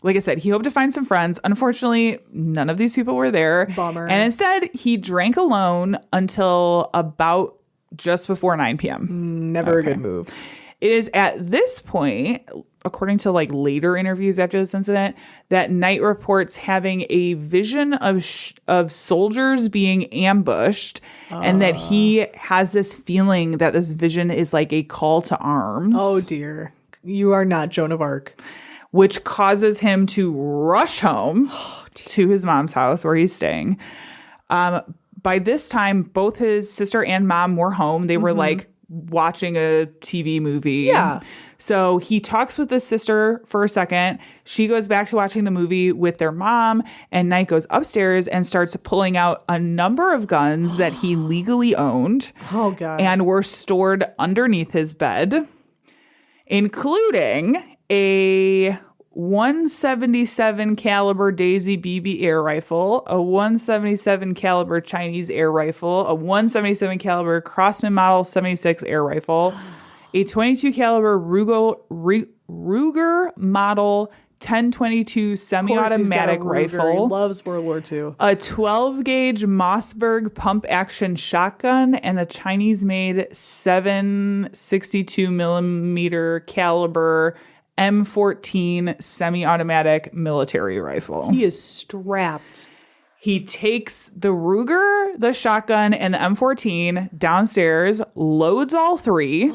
like I said, he hoped to find some friends. Unfortunately, none of these people were there. Bummer. And instead, he drank alone until about just before 9 p.m. Never a good move. It is at this point, according to like later interviews after this incident, that Knight reports having a vision of soldiers being ambushed, and that he has this feeling that this vision is like a call to arms. Oh, dear. You are not Joan of Arc. Which causes him to rush home to his mom's house where he's staying. By this time, both his sister and mom were home. They were like watching a TV movie. Yeah. So he talks with his sister for a second. She goes back to watching the movie with their mom, and Knight goes upstairs and starts pulling out a number of guns that he legally owned Oh, God. and were stored underneath his bed, including a 177 caliber Daisy BB air rifle, a 177 caliber Chinese air rifle, a 177 caliber Crosman Model 76 air rifle, a 22 caliber Ruger Model 1022 semi-automatic He rifle, loves World War II. a 12 gauge Mossberg pump action shotgun, and a Chinese-made 7.62 millimeter caliber M14 semi-automatic military rifle. He is strapped. He takes the Ruger, the shotgun, and the M14 downstairs, loads all three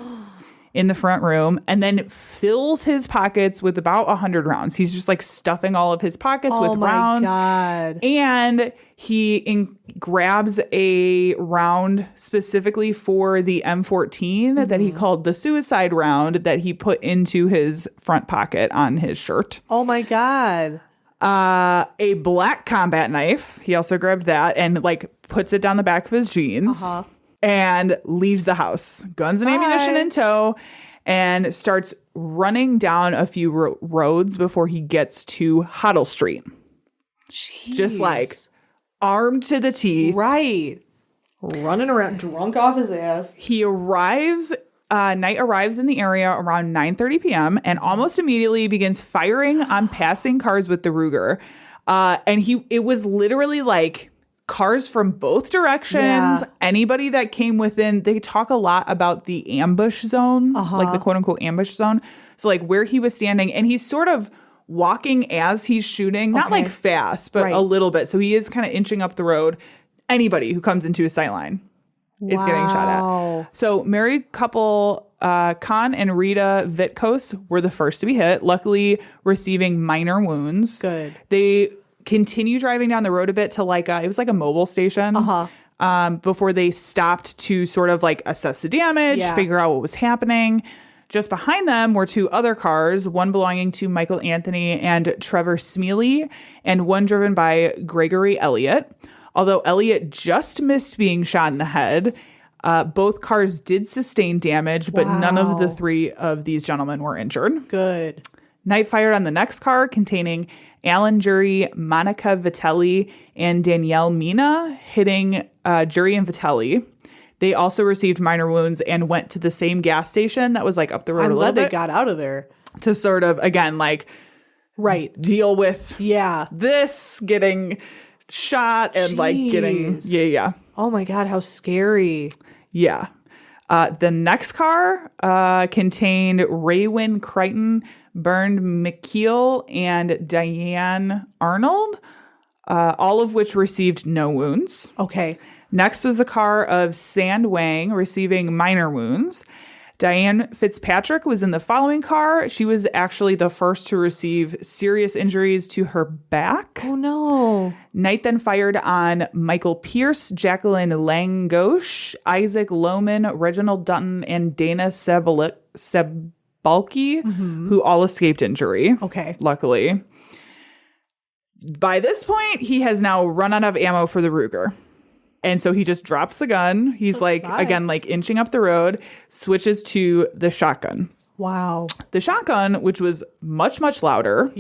in the front room, and then fills his pockets with about 100 rounds. He's just like stuffing all of his pockets with Oh, my rounds. God. And he grabs a round specifically for the M14 that he called the suicide round, that he put into his front pocket on his shirt. Oh, my God. A black combat knife. He also grabbed that and like puts it down the back of his jeans and leaves the house. Guns and ammunition in tow, and starts running down a few roads before he gets to Hoddle Street. Just like armed to the teeth. Right. Running around drunk off his ass. He arrives. Knight arrives in the area around 9:30 p.m. and almost immediately begins firing on passing cars with the Ruger. And it was literally like cars from both directions. Yeah. Anybody that came within, they talk a lot about the ambush zone, like the quote unquote ambush zone. So like where he was standing, and he's sort of walking as he's shooting, not like fast, but a little bit. So he is kind of inching up the road. Anybody who comes into his sight line is getting shot at. So married couple Khan and Rita Vitkos were the first to be hit, luckily receiving minor wounds. Good. They continue driving down the road a bit to like it was like a mobile station before they stopped to sort of like assess the damage, figure out what was happening. Just behind them were two other cars, one belonging to Michael Anthony and Trevor Smealy, and one driven by Gregory Elliott. Although Elliott just missed being shot in the head, both cars did sustain damage, but none of the three of these gentlemen were injured. Good. Knight fired on the next car containing Alan Jury, Monica Vitelli, and Danielle Mina, hitting Jury and Vitelli. They also received minor wounds and went to the same gas station that was like up the road I'm a little glad they bit got out of there. to sort of, again, like deal with this getting shot and like getting, Oh my God, how scary. Yeah. The next car contained Raywin Crichton, Bernd McKeel, and Diane Arnold, all of which received no wounds. Okay. Next was the car of Sand Wang, receiving minor wounds. Diane Fitzpatrick was in the following car. She was actually the first to receive serious injuries to her back. Oh, no. Knight then fired on Michael Pierce, Jacqueline Langoche, Isaac Lohman, Reginald Dutton, and Dana Sebalki, who all escaped injury. Okay. Luckily. By this point, he has now run out of ammo for the Ruger. And so he just drops the gun. He's again, inching up the road, switches to the shotgun. Wow. The shotgun, which was much, much louder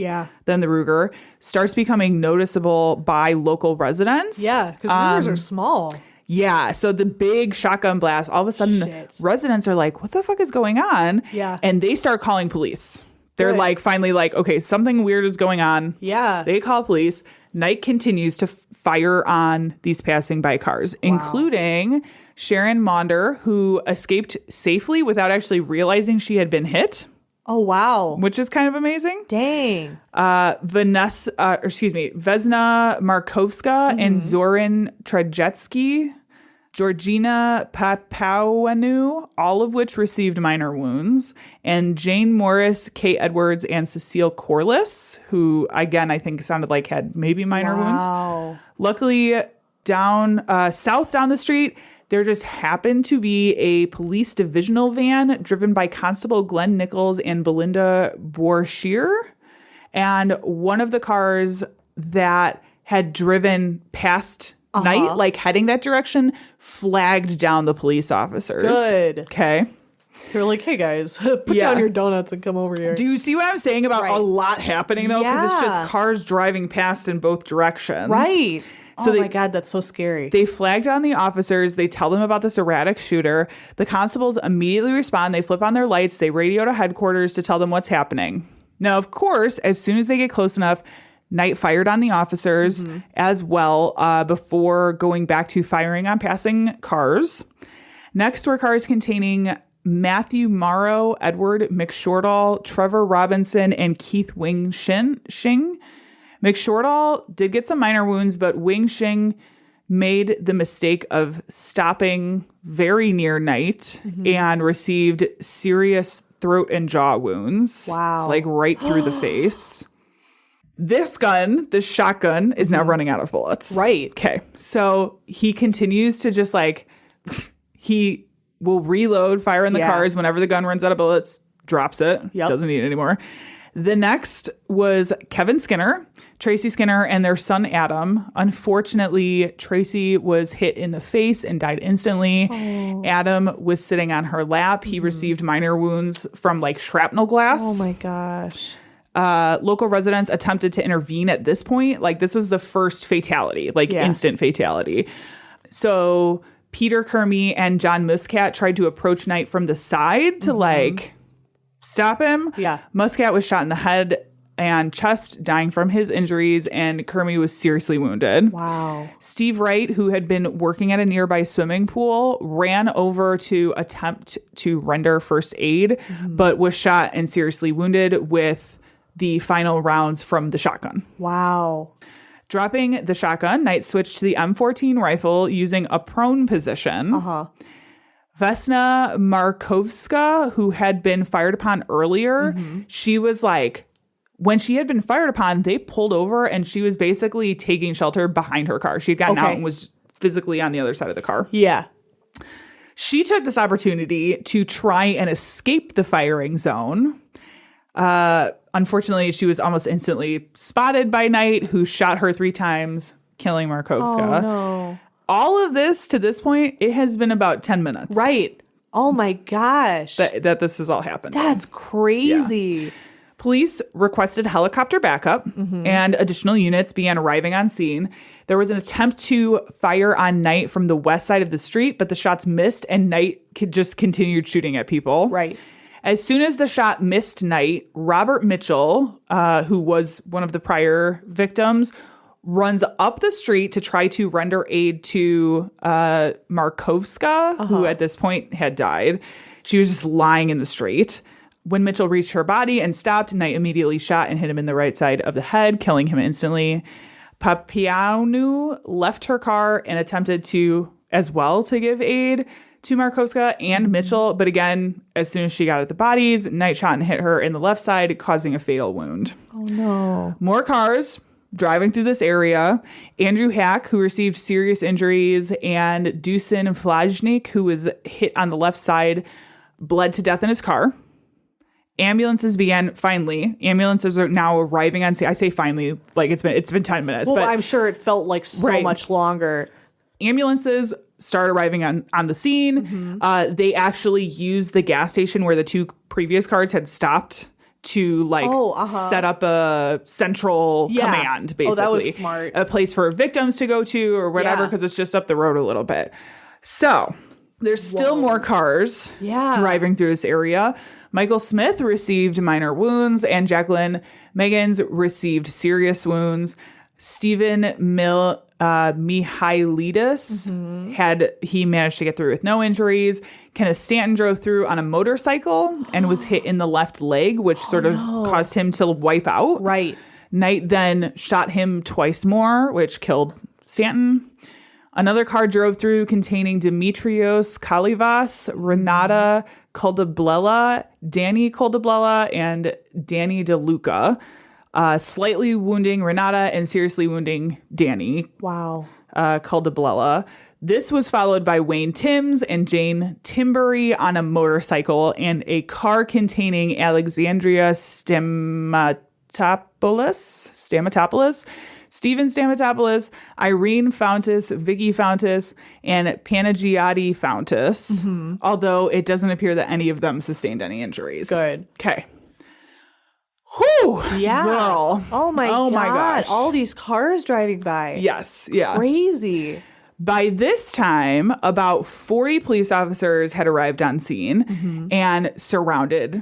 than the Ruger, starts becoming noticeable by local residents. Yeah, because Rugers are small. Yeah. So the big shotgun blast, all of a sudden, residents are like, what the fuck is going on? Yeah. And they start calling police. They're finally okay, something weird is going on. Yeah. They call police. Knight continues to fire on these passing by cars, including Sharon Maunder, who escaped safely without actually realizing she had been hit. Oh, wow. Which is kind of amazing. Dang. Vesna Markovska and Zoran Trajetsky, Georgina Papawanu, all of which received minor wounds, and Jane Morris, Kate Edwards, and Cecile Corliss, who, again, I think sounded like had maybe minor wounds. Luckily, south down the street, there just happened to be a police divisional van driven by Constable Glenn Nichols and Belinda Borshear, and one of the cars that had driven past Knight, heading that direction, flagged down the police officers. Good. Okay. They're like, hey, guys, put down your donuts and come over here. Do you see what I'm saying about a lot happening, though? Because it's just cars driving past in both directions. Right. So my God, that's so scary. They flag down the officers. They tell them about this erratic shooter. The constables immediately respond. They flip on their lights. They radio to headquarters to tell them what's happening. Now, of course, as soon as they get close enough, Knight fired on the officers as well before going back to firing on passing cars. Next were cars containing Matthew Morrow, Edward McShortall, Trevor Robinson, and Keith Wing Shing. McShortall did get some minor wounds, but Wing Shing made the mistake of stopping very near Knight and received serious throat and jaw wounds. Wow. It's right through the face. This gun, this shotgun, is now running out of bullets. Right. Okay. So he continues to just he will reload, fire in the cars whenever the gun runs out of bullets, drops it, doesn't need it anymore. The next was Kevin Skinner, Tracy Skinner, and their son Adam. Unfortunately, Tracy was hit in the face and died instantly. Oh. Adam was sitting on her lap. He received minor wounds from shrapnel glass. Oh my gosh. Local residents attempted to intervene at this point. This was the first fatality, instant fatality. So Peter Kermey and John Muscat tried to approach Knight from the side to stop him. Yeah. Muscat was shot in the head and chest, dying from his injuries, and Kermie was seriously wounded. Wow. Steve Wright, who had been working at a nearby swimming pool, ran over to attempt to render first aid, but was shot and seriously wounded with the final rounds from the shotgun. Wow. Dropping the shotgun, Knight switched to the M14 rifle using a prone position. Vesna Markovska, who had been fired upon earlier, she was like, when she had been fired upon, they pulled over and she was basically taking shelter behind her car. She had gotten out and was physically on the other side of the car. Yeah. She took this opportunity to try and escape the firing zone. Unfortunately, she was almost instantly spotted by Knight, who shot her 3 times, killing Markovska. Oh, no. All of this, to this point, it has been about 10 minutes. Right. Oh, my gosh. That this has all happened. That's crazy. Police requested helicopter backup and additional units began arriving on scene. There was an attempt to fire on Knight from the west side of the street, but the shots missed and Knight just continued shooting at people. Right. As soon as the shot missed Knight, Robert Mitchell, who was one of the prior victims, runs up the street to try to render aid to Markovska, who at this point had died. She was just lying in the street. When Mitchell reached her body and stopped, Knight immediately shot and hit him in the right side of the head, killing him instantly. Papianu left her car and attempted to give aid to Markovska and Mitchell. But again, as soon as she got at the bodies, Knight shot and hit her in the left side, causing a fatal wound. Oh, no. More cars driving through this area. Andrew Hack, who received serious injuries, and Dusan Flajnik, who was hit on the left side, bled to death in his car. Ambulances are now arriving on scene. I say finally, like it's been 10 minutes. Well, but I'm sure it felt like so much longer. Ambulances start arriving on the scene. They actually used the gas station where the 2 previous cars had stopped to set up a central command, basically. Oh, that was smart. A place for victims to go to or whatever, because it's just up the road a little bit. So there's still more cars driving through this area. Michael Smith received minor wounds and Jacqueline Meggins received serious wounds. Stephen Mihailidis he managed to get through with no injuries. Kenneth Stanton drove through on a motorcycle and was hit in the left leg, which caused him to wipe out. Right. Knight then shot him twice more, which killed Stanton. Another car drove through containing Dimitrios Kalivas, Renata Koldablela, Danny Koldablela, and Danny DeLuca, slightly wounding Renata and seriously wounding Danny. Wow. Koldablela. This was followed by Wayne Timms and Jane Timbury on a motorcycle and a car containing Alexandria Stamatopoulos, Stephen Stamatopoulos, Irene Fountas, Vicky Fountas, and Panagiotti Fountas, although it doesn't appear that any of them sustained any injuries. Good. Okay. Whew. Yeah. Girl. Oh my gosh. All these cars driving by. Yes. Yeah. Crazy. By this time, about 40 police officers had arrived on scene and surrounded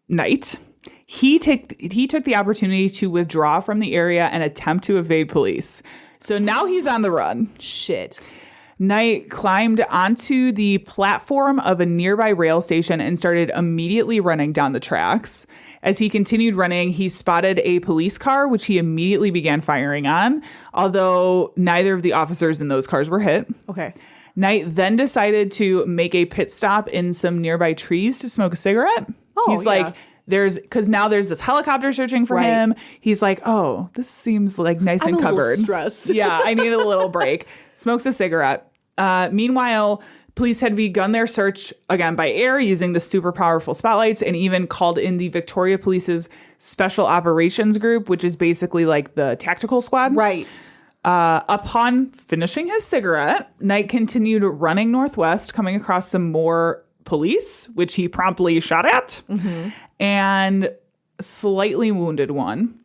Knight. He took the opportunity to withdraw from the area and attempt to evade police. So now he's on the run. Shit. Knight climbed onto the platform of a nearby rail station and started immediately running down the tracks. As he continued running, he spotted a police car, which he immediately began firing on, although neither of the officers in those cars were hit. Okay. Knight then decided to make a pit stop in some nearby trees to smoke a cigarette. He's like, because now there's this helicopter searching for him. He's like, oh, this seems like nice and covered. I'm a little stressed. Yeah, I need a little break. Smokes a cigarette. Meanwhile, police had begun their search again by air using the super powerful spotlights and even called in the Victoria Police's Special Operations Group, which is basically like the tactical squad. Right. Upon finishing his cigarette, Knight continued running northwest, coming across some more police, which he promptly shot at, and slightly wounded one.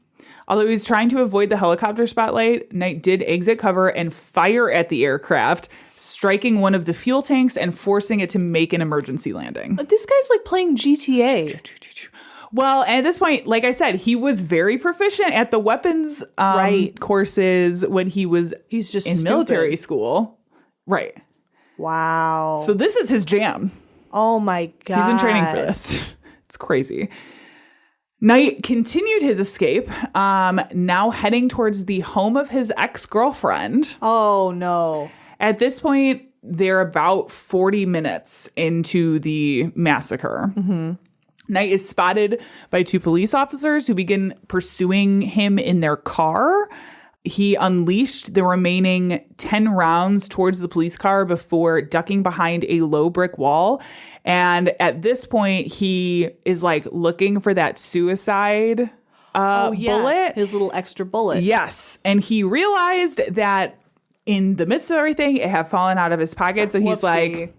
Although he was trying to avoid the helicopter spotlight, Knight did exit cover and fire at the aircraft, striking one of the fuel tanks and forcing it to make an emergency landing. This guy's like playing GTA. Well, at this point, like I said, he was very proficient at the weapons Right. courses when He's just in stupid. military school. Right. Wow. So this is his jam. oh my God. He's in training for this. It's crazy. Knight continued his escape, now heading towards the home of his ex-girlfriend. Oh no. At this point, they're about 40 minutes into the massacre. Knight is spotted by 2 police officers who begin pursuing him in their car. He unleashed the remaining 10 rounds towards the police car before ducking behind a low brick wall. And at this point, he is like looking for that suicide bullet. His little extra bullet. Yes. And he realized that in the midst of everything, it had fallen out of his pocket. So he's Whoopsie. like,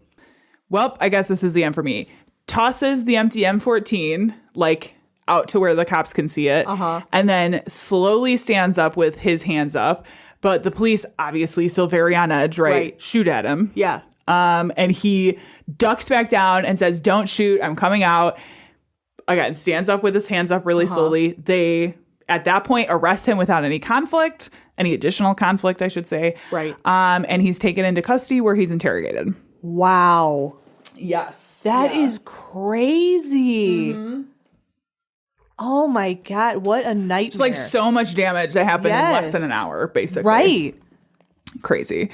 well, I guess this is the end for me. Tosses the empty M14, like out to where the cops can see it. And then slowly stands up with his hands up. But the police, obviously still very on edge, right? Shoot at him. Yeah. And he ducks back down and says, don't shoot. I'm coming out. Again, stands up with his hands up really slowly. They, at that point, arrest him without any conflict, any additional conflict, I should say. Right. And he's taken into custody where he's interrogated. Wow. Yes. That is crazy. Oh my God. What a nightmare. It's like so much damage that happened in less Yes. than an hour, basically. Right. Crazy.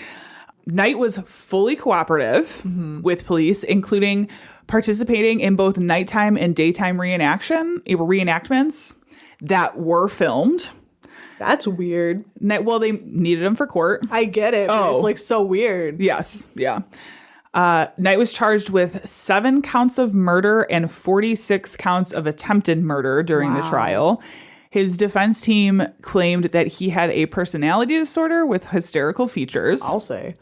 Knight was fully cooperative with police, including participating in both nighttime and daytime reenactments that were filmed. That's weird. Well, they needed him for court. I get it, but Oh. it's like so weird. Yes. Yeah. Knight was charged with 7 counts of murder and 46 counts of attempted murder during the trial. His defense team claimed that he had a personality disorder with hysterical features. I'll say.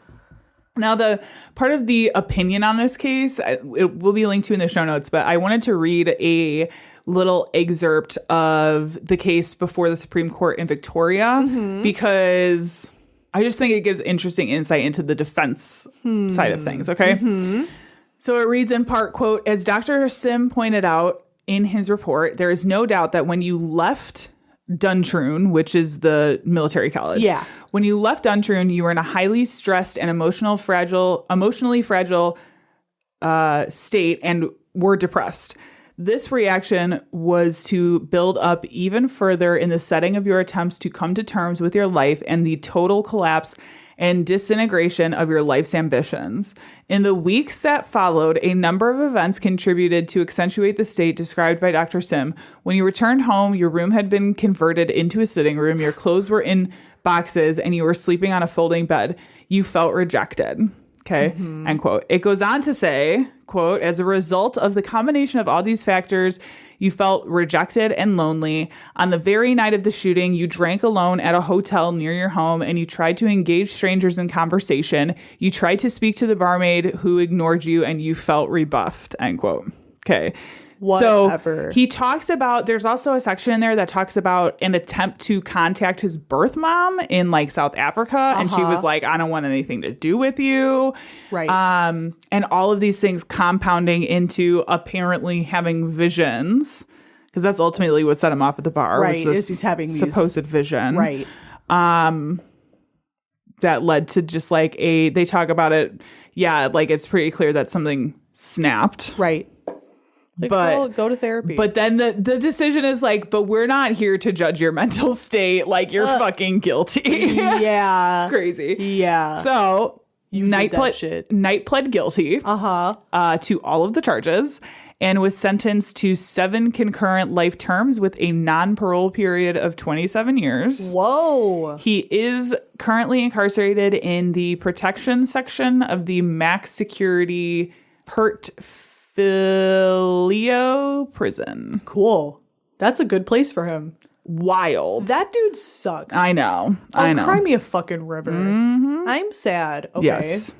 Now, the part of the opinion on this case, it will be linked to in the show notes, but I wanted to read a little excerpt of the case before the Supreme Court in Victoria because I just think it gives interesting insight into the defense side of things, okay? So it reads in part, quote, as Dr. Sim pointed out in his report, there is no doubt that when you left Duntroon, which is the military college. Yeah. When you left Duntroon, you were in a highly stressed and emotionally fragile state and were depressed. This reaction was to build up even further in the setting of your attempts to come to terms with your life and the total collapse and disintegration of your life's ambitions. In the weeks that followed, a number of events contributed to accentuate the state described by Dr. Sim. When you returned home, your room had been converted into a sitting room, your clothes were in boxes, and you were sleeping on a folding bed. You felt rejected. Okay, end quote. It goes on to say, quote, as a result of the combination of all these factors, you felt rejected and lonely. On the very night of the shooting, you drank alone at a hotel near your home and you tried to engage strangers in conversation. You tried to speak to the barmaid who ignored you and you felt rebuffed, end quote. Okay. Whatever. So he talks about, there's also a section in there that talks about an attempt to contact his birth mom in like South Africa. And she was like, I don't want anything to do with you. Right. And all of these things compounding into apparently having visions, because that's ultimately what set him off at the bar. Right, Was this is he's having these- supposed vision. Right. That led to just like they talk about it. Yeah, like it's pretty clear that something snapped. Right. Like, But- go to therapy. But then the decision is like, but we're not here to judge your mental state. Like you're fucking guilty. yeah. It's crazy. Yeah. So Knight that shit. pled guilty to all of the charges and was sentenced to 7 concurrent life terms with a non-parole period of 27 years. Whoa. He is currently incarcerated in the protection section of the max security Filio prison. Cool. That's a good place for him. Wild. That dude sucks. I know. I know. Cry me a fucking river. I'm sad. Okay. Yes.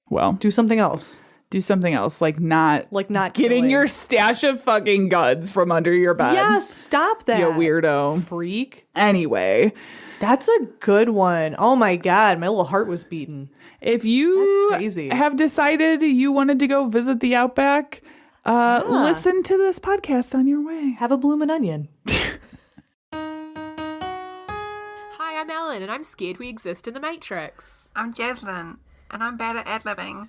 Well, Do something else. do something else, like not not getting killing. your stash of fucking guns from under your bed. Yeah, stop that. You weirdo. Freak. Anyway, That's a good one. Oh my God. My little heart was beating. if you That's crazy. have decided you wanted to go visit the Outback, Listen to this podcast on your way. Have a bloomin' onion. Hi, I'm Ellen, and I'm scared we exist in the Matrix. I'm Jaslyn, and I'm bad at ad-libbing.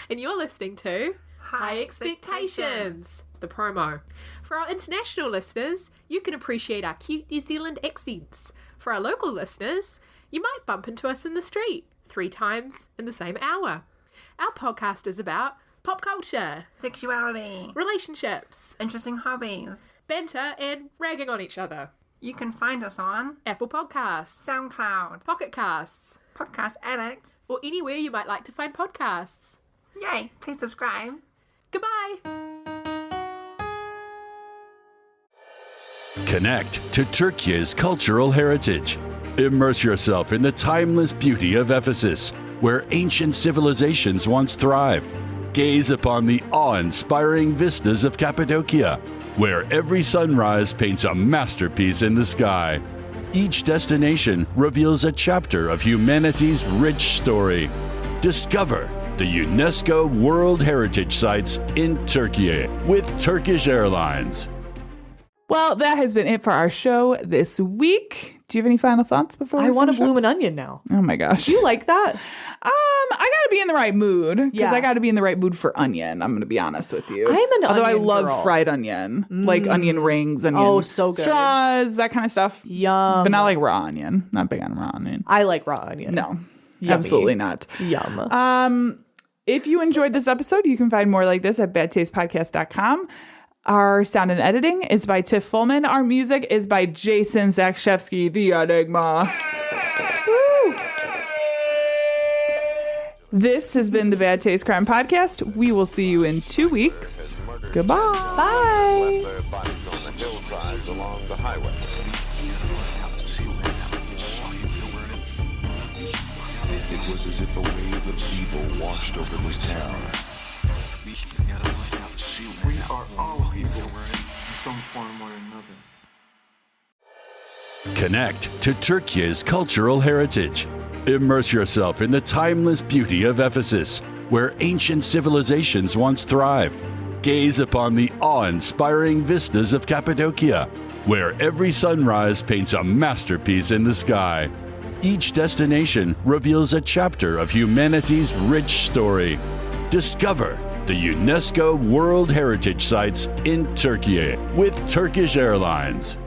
And you're listening to High Expectations, the promo. For our international listeners, you can appreciate our cute New Zealand accents. For our local listeners, you might bump into us in the street 3 times in the same hour. Our podcast is about pop culture, Sexuality, relationships, interesting hobbies. banter, and ragging on each other. You can find us on Apple Podcasts, SoundCloud, Pocket Casts, Podcast Addict. or anywhere you might like to find podcasts. Yay, please subscribe. Goodbye! Connect to Turkey's cultural heritage. Immerse yourself in the timeless beauty of Ephesus, where ancient civilizations once thrived. Gaze upon the awe-inspiring vistas of Cappadocia, where every sunrise paints a masterpiece in the sky. Each destination reveals a chapter of humanity's rich story. Discover the UNESCO World Heritage Sites in Turkey with Turkish Airlines. Well, that has been it for our show this week. Do you have any final thoughts before we I want a finish up? bloomin' onion now. Oh my gosh. Do you like that? I gotta be in the right mood because Yeah. I gotta be in the right mood for onion. I'm gonna be honest with you. I'm an Although onion I love girl. fried onion, like onion rings, onion Oh, so good. straws, that kind of stuff. Yum. But not like raw onion. Not big on raw onion. I like raw onion. No, Yummy. absolutely not. Yum. If you enjoyed this episode, you can find more like this at badtastepodcast.com. Our sound and editing is by Tiff Fullman. Our music is by Jason Zakshevsky, the Enigma. Woo! This has been the Bad Taste Crime Podcast. We will see you in 2 weeks. Goodbye. Bye. Their bodies on the hillsides along the highway. It was as if a wave of evil washed over this town. We are all people in some form or another. Connect to Turkey's cultural heritage. Immerse yourself in the timeless beauty of Ephesus, where ancient civilizations once thrived. Gaze upon the awe-inspiring vistas of Cappadocia, where every sunrise paints a masterpiece in the sky. Each destination reveals a chapter of humanity's rich story. Discover the UNESCO World Heritage Sites in Turkey with Turkish Airlines.